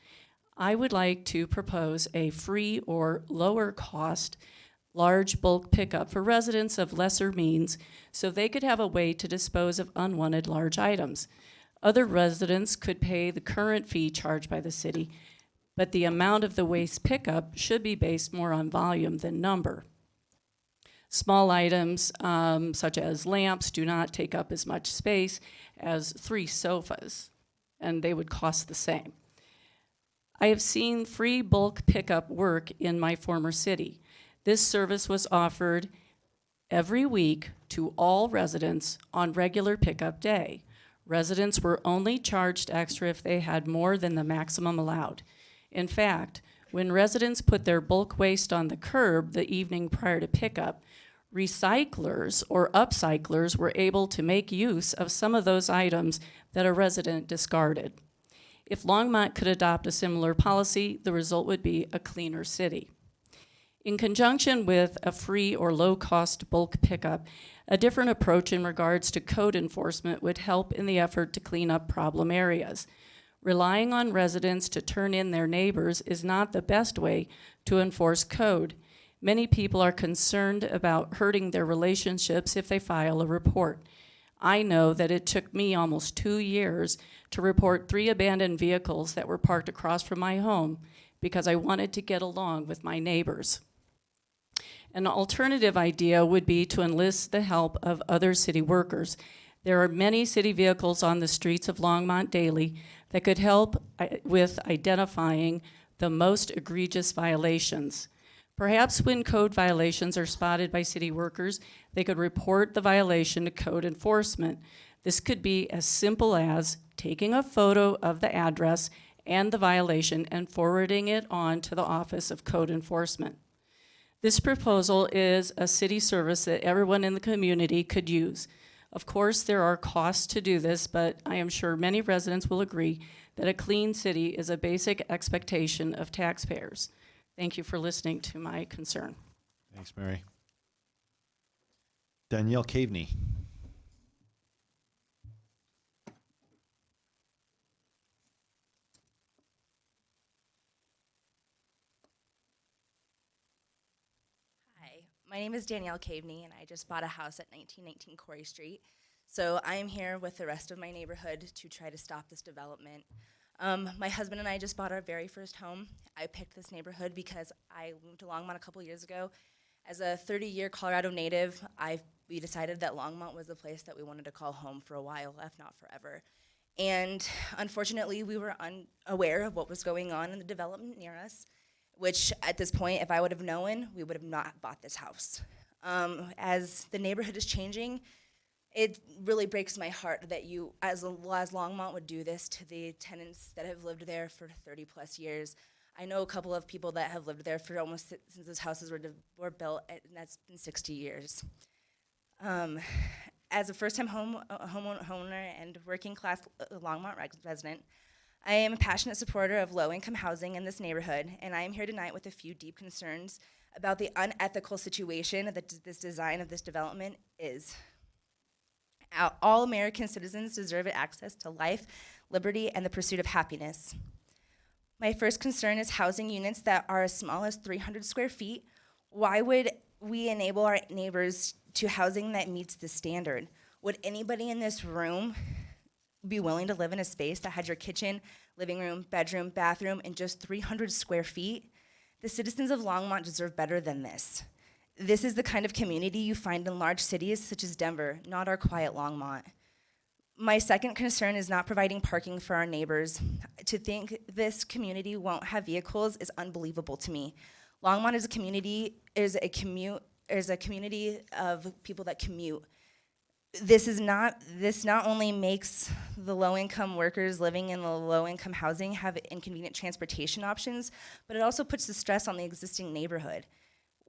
I would like to propose a free or lower cost large bulk pickup for residents of lesser means so they could have a way to dispose of unwanted large items. Other residents could pay the current fee charged by the city, but the amount of the waste pickup should be based more on volume than number. Small items such as lamps do not take up as much space as 3 sofas, and they would cost the same. I have seen free bulk pickup work in my former city. This service was offered every week to all residents on regular pickup day. Residents were only charged extra if they had more than the maximum allowed. In fact, when residents put their bulk waste on the curb the evening prior to pickup, recyclers or upcyclers were able to make use of some of those items that a resident discarded. If Longmont could adopt a similar policy, the result would be a cleaner city. In conjunction with a free or low-cost bulk pickup, a different approach in regards to code enforcement would help in the effort to clean up problem areas. Relying on residents to turn in their neighbors is not the best way to enforce code. Many people are concerned about hurting their relationships if they file a report. I know that it took me almost 2 years to report 3 abandoned vehicles that were parked across from my home because I wanted to get along with my neighbors. An alternative idea would be to enlist the help of other city workers. There are many city vehicles on the streets of Longmont daily that could help with identifying the most egregious violations. Perhaps when code violations are spotted by city workers, they could report the violation to code enforcement. This could be as simple as taking a photo of the address and the violation and forwarding it on to the Office of Code Enforcement. This proposal is a city service that everyone in the community could use. Of course, there are costs to do this, but I am sure many residents will agree that a clean city is a basic expectation of taxpayers. Thank you for listening to my concern. Thanks, Mary. Danielle Caveney. Hi, my name is Danielle Caveney, and I just bought a house at 1919 Corey Street. So I am here with the rest of my neighborhood to try to stop this development. My husband and I just bought our very first home. I picked this neighborhood because I moved to Longmont a couple years ago. As a 30-year Colorado native, we decided that Longmont was the place that we wanted to call home for a while, if not forever. And unfortunately, we were unaware of what was going on in the development near us, which at this point, if I would have known, we would have not bought this house. As the neighborhood is changing, it really breaks my heart that you, as Longmont, would do this to the tenants that have lived there for 30 plus years. I know a couple of people that have lived there for almost since those houses were built, and that's been 60 years. As a first-time homeowner and working class Longmont resident, I am a passionate supporter of low-income housing in this neighborhood, and I am here tonight with a few deep concerns about the unethical situation that this design of this development is. All American citizens deserve access to life, liberty, and the pursuit of happiness. My first concern is housing units that are as small as 300 square feet. Why would we enable our neighbors to housing that meets the standard? Would anybody in this room be willing to live in a space that had your kitchen, living room, bedroom, bathroom in just 300 square feet? The citizens of Longmont deserve better than this. This is the kind of community you find in large cities such as Denver, not our quiet Longmont. My second concern is not providing parking for our neighbors. To think this community won't have vehicles is unbelievable to me. Longmont is a community of people that commute. This not only makes the low-income workers living in the low-income housing have inconvenient transportation options, but it also puts the stress on the existing neighborhood.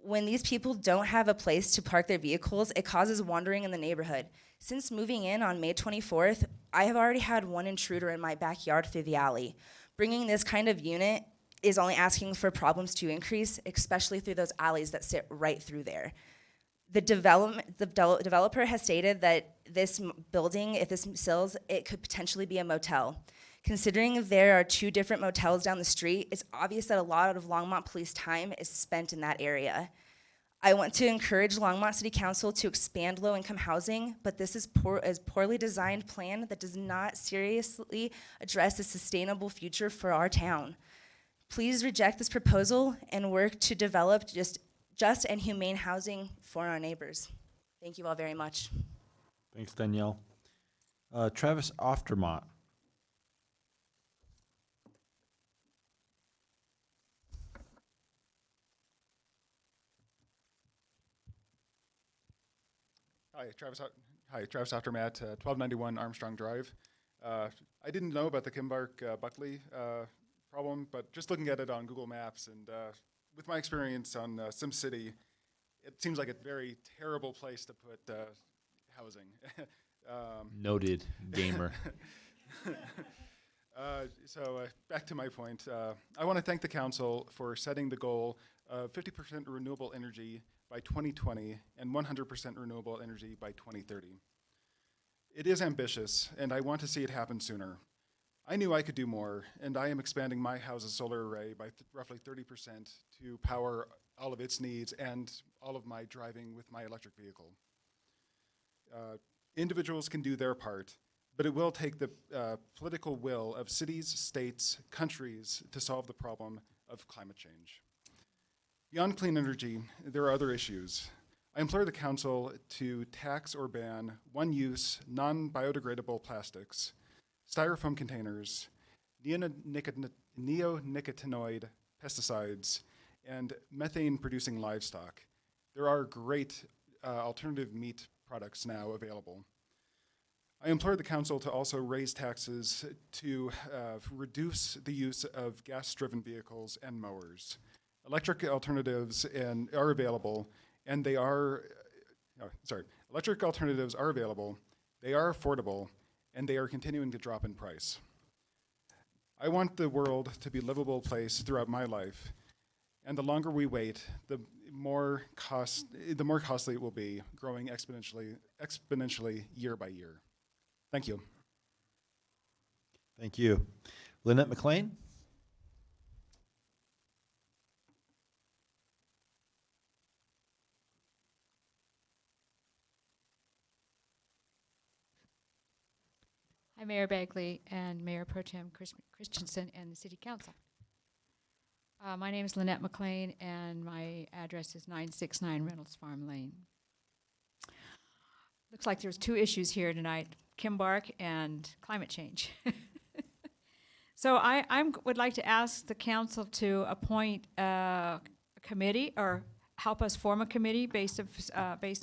When these people don't have a place to park their vehicles, it causes wandering in the neighborhood. Since moving in on May 24th, I have already had one intruder in my backyard through the alley. Bringing this kind of unit is only asking for problems to increase, especially through those alleys that sit right through there. The developer has stated that this building, if this sells, it could potentially be a motel. Considering there are 2 different motels down the street, it's obvious that a lot of Longmont police time is spent in that area. I want to encourage Longmont City Council to expand low-income housing, but this is a poorly designed plan that does not seriously address a sustainable future for our town. Please reject this proposal and work to develop just and humane housing for our neighbors. Thank you all very much. Thanks, Danielle. Travis Oftermont. Travis Aftermath, 1291 Armstrong Drive. I didn't know about the Kimbark-Buckley problem, but just looking at it on Google Maps and with my experience on SimCity, it seems like a very terrible place to put housing. Noted gamer. So back to my point, I want to thank the council for setting the goal of 50% renewable energy by 2020 and 100% renewable energy by 2030. It is ambitious, and I want to see it happen sooner. I knew I could do more, and I am expanding my house's solar array by roughly 30% to power all of its needs and all of my driving with my electric vehicle. Individuals can do their part, but it will take the political will of cities, states, countries to solve the problem of climate change. Beyond clean energy, there are other issues. I implore the council to tax or ban one-use, non-biodegradable plastics, styrofoam containers, neonicotinoid pesticides, and methane-producing livestock. There are great alternative meat products now available. I implore the council to also raise taxes to reduce the use of gas-driven vehicles and mowers. Electric alternatives are available, and they are, electric alternatives are available, they are affordable, and they are continuing to drop in price. I want the world to be a livable place throughout my life, and the longer we wait, the more costly it will be, growing exponentially year by year. Thank you. Thank you. Lynette McLean? Hi, Mayor Bagley and Mayor Pro Tem Christensen and the City Council. My name is Lynette McLean, and my address is 969 Reynolds Farm Lane. Looks like there's two issues here tonight, Kimbark and climate change. So I would like to ask the council to appoint a committee or help us form a committee based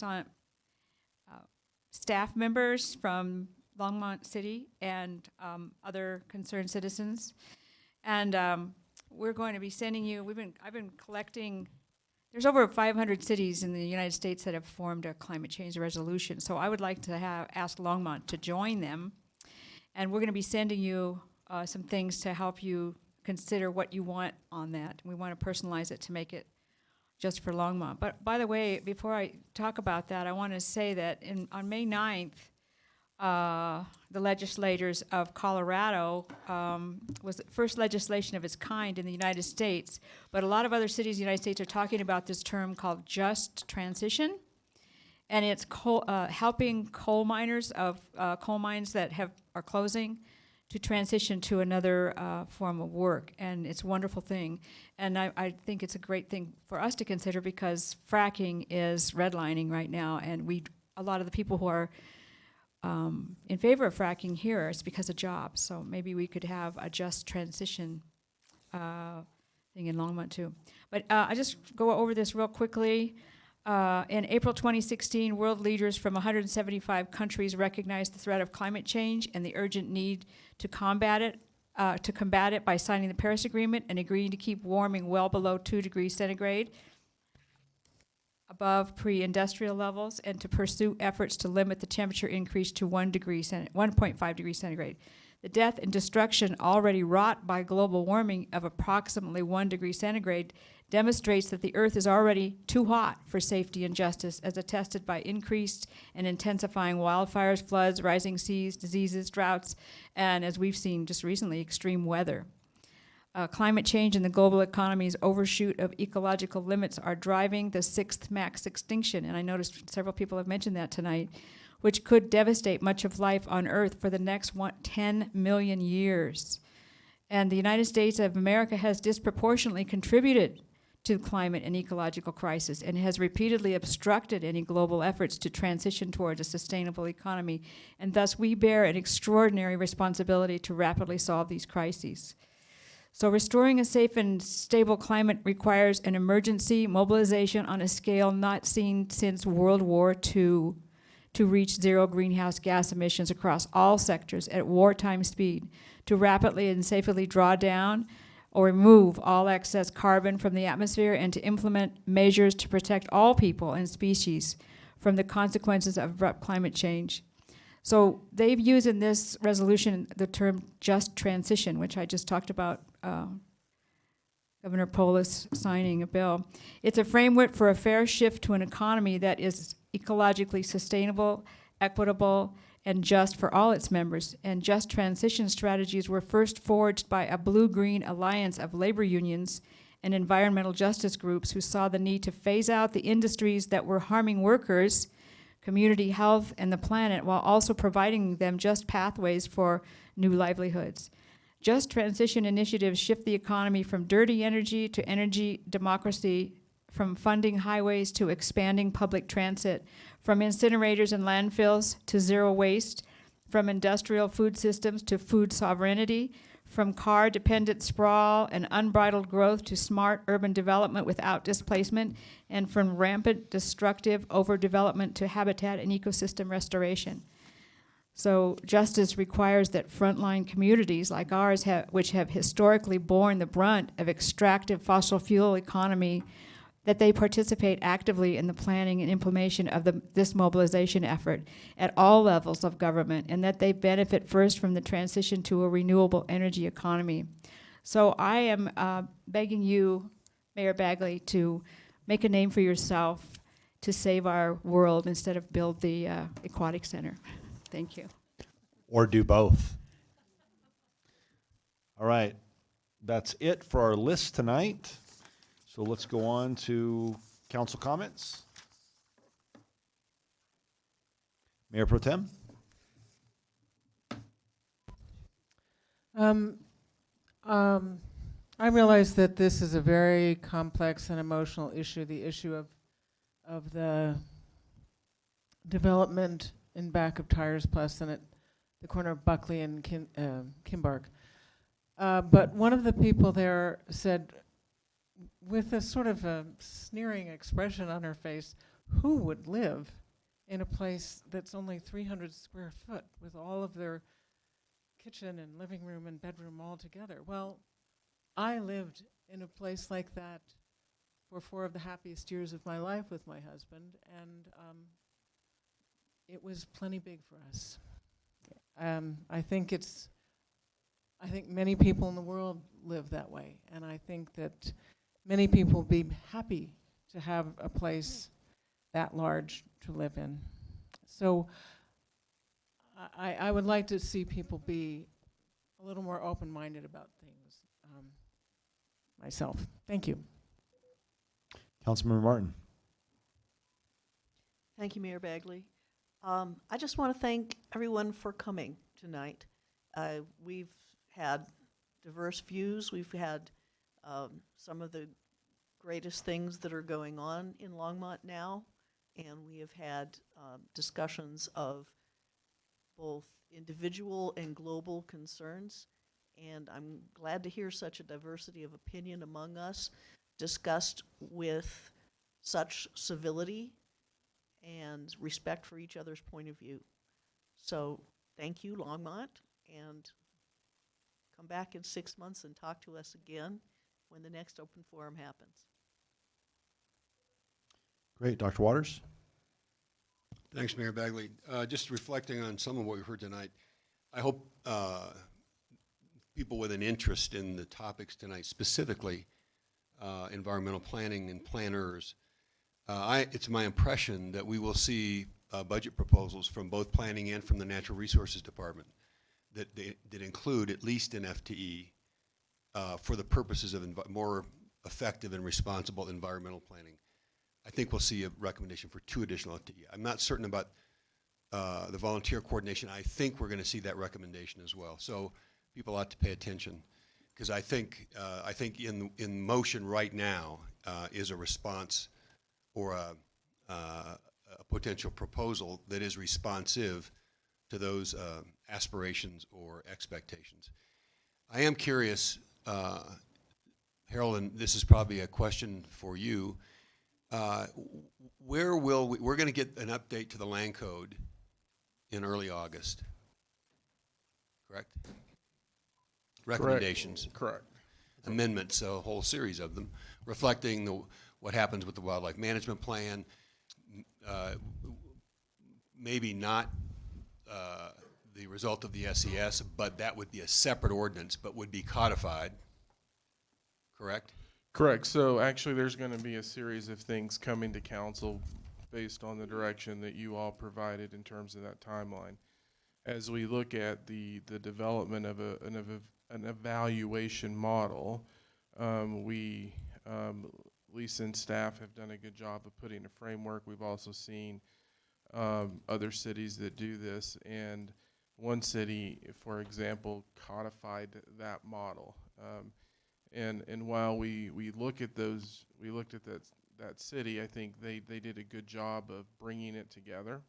on staff members from Longmont City and other concerned citizens. And we're going to be sending you, I've been collecting, there's over 500 cities in the United States that have formed a climate change resolution. So I would like to ask Longmont to join them. And we're going to be sending you some things to help you consider what you want on that. We want to personalize it to make it just for Longmont. But by the way, before I talk about that, I want to say that on May 9th, the legislators of Colorado was the first legislation of its kind in the United States, but a lot of other cities in the United States are talking about this term called just transition, and it's helping coal miners of coal mines that are closing to transition to another form of work, and it's a wonderful thing. And I think it's a great thing for us to consider because fracking is redlining right now, and a lot of the people who are in favor of fracking here is because of jobs. So maybe we could have a just transition thing in Longmont too. But I just go over this real quickly. In April 2016, world leaders from 175 countries recognized the threat of climate change and the urgent need to combat it by signing the Paris Agreement and agreeing to keep warming well below 2 degrees centigrade above pre-industrial levels, and to pursue efforts to limit the temperature increase to 1.5 degrees centigrade. The death and destruction already wrought by global warming of approximately 1 degree centigrade demonstrates that the Earth is already too hot for safety and justice, as attested by increased and intensifying wildfires, floods, rising seas, diseases, droughts, and, as we've seen just recently, extreme weather. Climate change and the global economy's overshoot of ecological limits are driving the sixth mass extinction, and I noticed several people have mentioned that tonight, which could devastate much of life on Earth for the next 10 million years. And the United States of America has disproportionately contributed to climate and ecological crisis and has repeatedly obstructed any global efforts to transition towards a sustainable economy, and thus we bear an extraordinary responsibility to rapidly solve these crises. So restoring a safe and stable climate requires an emergency mobilization on a scale not seen since World War II to reach zero greenhouse gas emissions across all sectors at wartime speed, to rapidly and safely draw down or remove all excess carbon from the atmosphere, and to implement measures to protect all people and species from the consequences of abrupt climate change. So they've used in this resolution the term just transition, which I just talked about, Governor Polis signing a bill. It's a framework for a fair shift to an economy that is ecologically sustainable, equitable, and just for all its members. And just transition strategies were first forged by a blue-green alliance of labor unions and environmental justice groups who saw the need to phase out the industries that were harming workers, community health, and the planet, while also providing them just pathways for new livelihoods. Just transition initiatives shift the economy from dirty energy to energy democracy, from funding highways to expanding public transit, from incinerators and landfills to zero waste, from industrial food systems to food sovereignty, from car-dependent sprawl and unbridled growth to smart urban development without displacement, and from rampant destructive overdevelopment to habitat and ecosystem restoration. So justice requires that frontline communities like ours, which have historically borne the brunt of extractive fossil fuel economy, that they participate actively in the planning and implementation of this mobilization effort at all levels of government, and that they benefit first from the transition to a renewable energy economy. So I am begging you, Mayor Bagley, to make a name for yourself to save our world instead of build the aquatic center. Thank you. Or do both. All right, that's it for our list tonight. So let's go on to council comments. Mayor Pro Tem. I realize that this is a very complex and emotional issue, the issue of the development in back of Tires Plus and at the corner of Buckley and Kimbark. But one of the people there said, with a sort of a sneering expression on her face, who would live in a place that's only 300 square foot with all of their kitchen and living room and bedroom all together? Well, I lived in a place like that for 4 of the happiest years of my life with my husband, and it was plenty big for us. I think many people in the world live that way, and I think that many people would be happy to have a place that large to live in. So I would like to see people be a little more open-minded about things myself. Thank you. Councilmember Martin. Thank you, Mayor Bagley. I just want to thank everyone for coming tonight. We've had diverse views. We've had some of the greatest things that are going on in Longmont now, and we have had discussions of both individual and global concerns, and I'm glad to hear such a diversity of opinion among us, discussed with such civility and respect for each other's point of view. So thank you, Longmont, and come back in 6 months and talk to us again when the next open forum happens. Great. Dr. Waters? Thanks, Mayor Bagley. Just reflecting on some of what we heard tonight, I hope people with an interest in the topics tonight, specifically environmental planning and planners, it's my impression that we will see budget proposals from both planning and from the Natural Resources Department that include at least an FTE for the purposes of more effective and responsible environmental planning. I think we'll see a recommendation for 2 additional FTE. I'm not certain about the volunteer coordination. I think we're going to see that recommendation as well. So people ought to pay attention, because I think in motion right now is a response or a potential proposal that is responsive to those aspirations or expectations. I am curious, Harold, and this is probably a question for you. We're going to get an update to the land code in early August, correct? Recommendations. Correct. Amendments, a whole series of them, reflecting what happens with the wildlife management plan. Maybe not the result of the SES, but that would be a separate ordinance, but would be codified, correct? Correct. So actually there's going to be a series of things coming to council based on the direction that you all provided in terms of that timeline. As we look at the development of an evaluation model, Lisa and staff have done a good job of putting a framework. We've also seen other cities that do this, and one city, for example, codified that model. And while we look at those, we looked at that city, I think they did a good job of bringing it together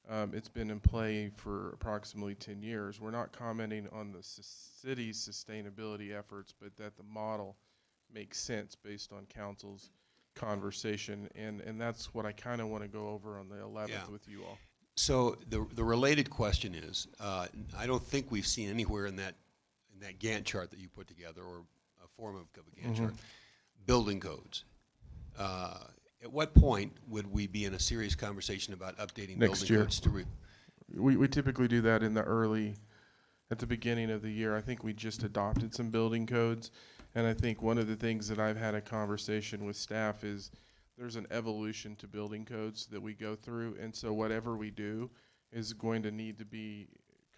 It's been in play for approximately 10 years. We're not commenting on the city's sustainability efforts, but that the model makes sense based on council's conversation, and that's what I kind of want to go over on the 11th with you all. So the related question is, I don't think we've seen anywhere in that Gantt chart that you put together, or a form of a Gantt chart, building codes. At what point would we be in a serious conversation about updating Next building year. codes to We typically do that at the beginning of the year. I think we just adopted some building codes, and I think one of the things that I've had a conversation with staff is there's an evolution to building codes that we go through, and so whatever we do is going to need to be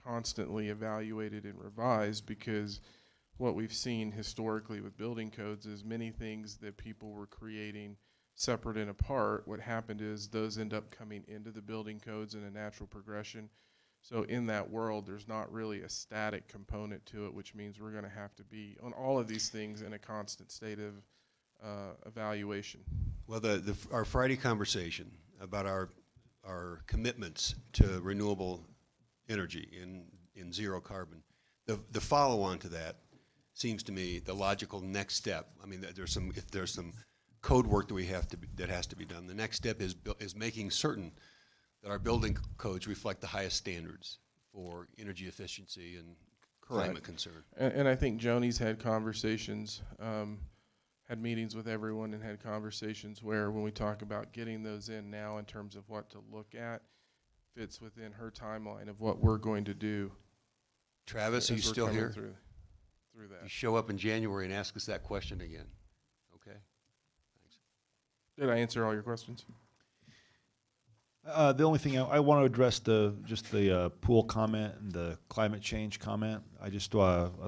constantly evaluated and revised, because what we've seen historically with building codes is many things that people were creating separate and apart. What happened is those end up coming into the building codes in a natural progression. So in that world, there's not really a static component to it, which means we're going to have to be on all of these things in a constant state of evaluation. Well, our Friday conversation about our commitments to renewable energy in zero carbon, the follow-on to that seems to me the logical next step. I mean, if there's some code work that has to be done, the next step is making certain that our building codes reflect the highest standards for energy efficiency and climate concern. And I think Joni's had conversations, had meetings with everyone, and had conversations where when we talk about getting those in now in terms of what to look at, fits within her timeline of what we're going to do. Travis, are you still here? Through that. You show up in January and ask us that question again. Okay? Thanks. Did I answer all your questions? The only thing I want to address just the pool comment and the climate change comment. I'd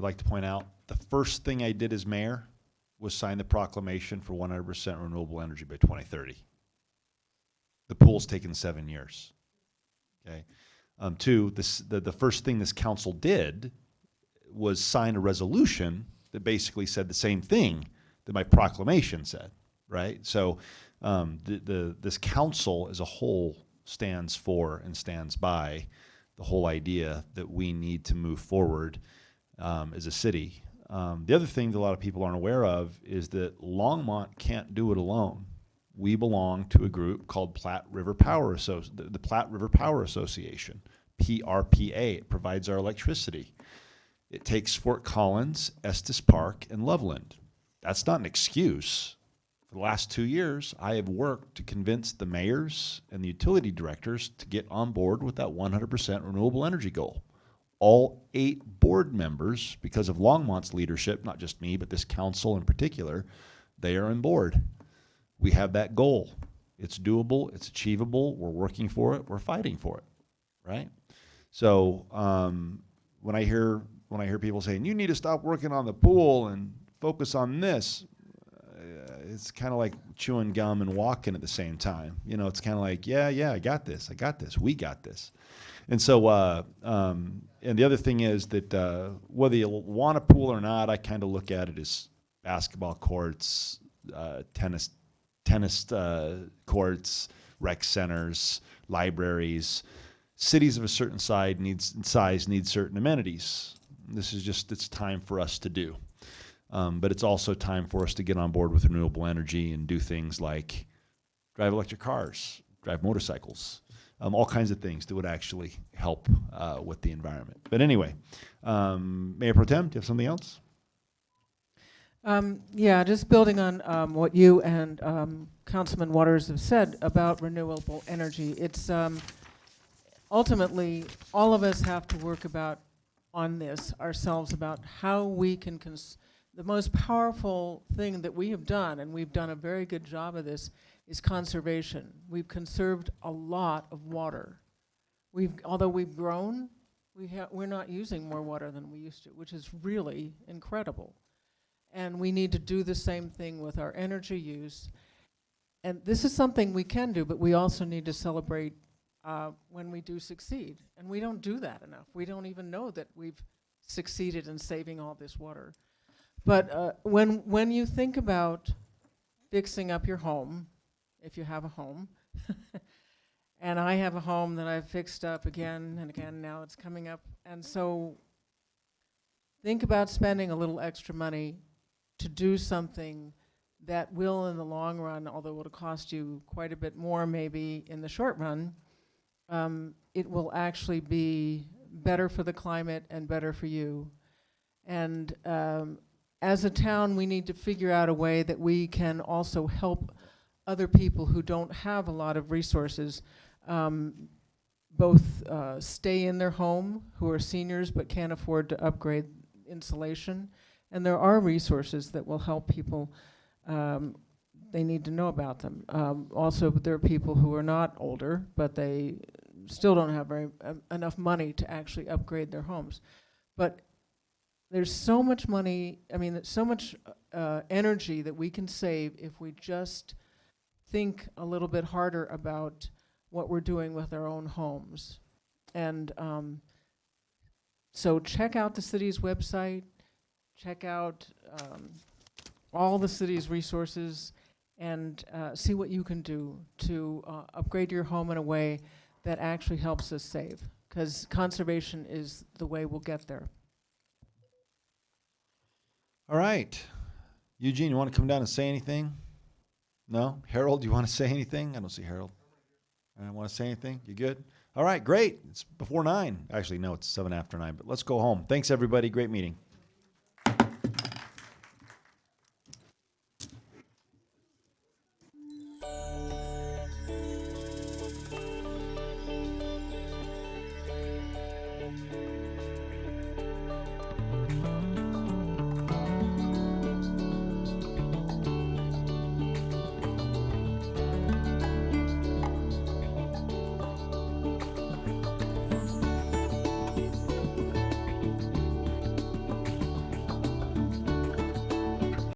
like to point out the first thing I did as mayor was sign the proclamation for 100% renewable energy by 2030. The pool's taken 7 years. Okay. Two, the first thing this council did was sign a resolution that basically said the same thing that my proclamation said. Right. So this council as a whole stands for and stands by the whole idea that we need to move forward as a city. The other thing that a lot of people aren't aware of is that Longmont can't do it alone. We belong to a group called Platte River Power the Platte River Power Association, PRPA. It provides our electricity. It takes Fort Collins, Estes Park, and Loveland. That's not an excuse. For the last 2 years, I have worked to convince the mayors and the utility directors to get on board with that 100% renewable energy goal. All 8 board members, because of Longmont's leadership, not just me, but this council in particular, they are on board. We have that goal. It's doable, it's achievable, we're working for it, we're fighting for it, right? So when I hear people saying, you need to stop working on the pool and focus on this, it's kind of like chewing gum and walking at the same time. You know, it's kind of like, yeah, I got this, we got this. And so, and the other thing is that whether you want a pool or not, I kind of look at it as basketball courts, tennis courts, rec centers, libraries. Cities of a certain size need certain amenities. This is just, it's time for us to do. But it's also time for us to get on board with renewable energy and do things like drive electric cars, drive motorcycles, all kinds of things that would actually help with the environment. But anyway, Mayor Pro Tem, do you have something else? Yeah, just building on what you and Councilman Waters have said about renewable energy. It's ultimately all of us have to work on this ourselves about how we can the most powerful thing that we have done, and we've done a very good job of this, is conservation. We've conserved a lot of water. Although we've grown, we're not using more water than we used to, which is really incredible. And we need to do the same thing with our energy use. And this is something we can do, but we also need to celebrate when we do succeed. And we don't do that enough. We don't even know that we've succeeded in saving all this water. But when you think about fixing up your home, if you have a home, And I have a home that I've fixed up again and again, now it's coming up. And so think about spending a little extra money to do something that will, in the long run, although it'll cost you quite a bit more maybe in the short run, it will actually be better for the climate and better for you. And as a town, we need to figure out a way that we can also help other people who don't have a lot of resources, both stay in their home, who are seniors but can't afford to upgrade insulation. And there are resources that will help people. They need to know about them. Also, there are people who are not older, but they still don't have enough money to actually upgrade their homes. But there's so much money, so much energy that we can save if we just think a little bit harder about what we're doing with our own homes. And so check out the city's website, check out all the city's resources, and see what you can do to upgrade your home in a way that actually helps us save, because conservation is the way we'll get there. All right. Eugene, you want to come down and say anything? No? Harold, you want to say anything? I don't see Harold. I want to say anything? You good? All right, great. It's before 9. Actually, no, it's 7 after 9, but let's go home. Thanks, everybody. Great meeting.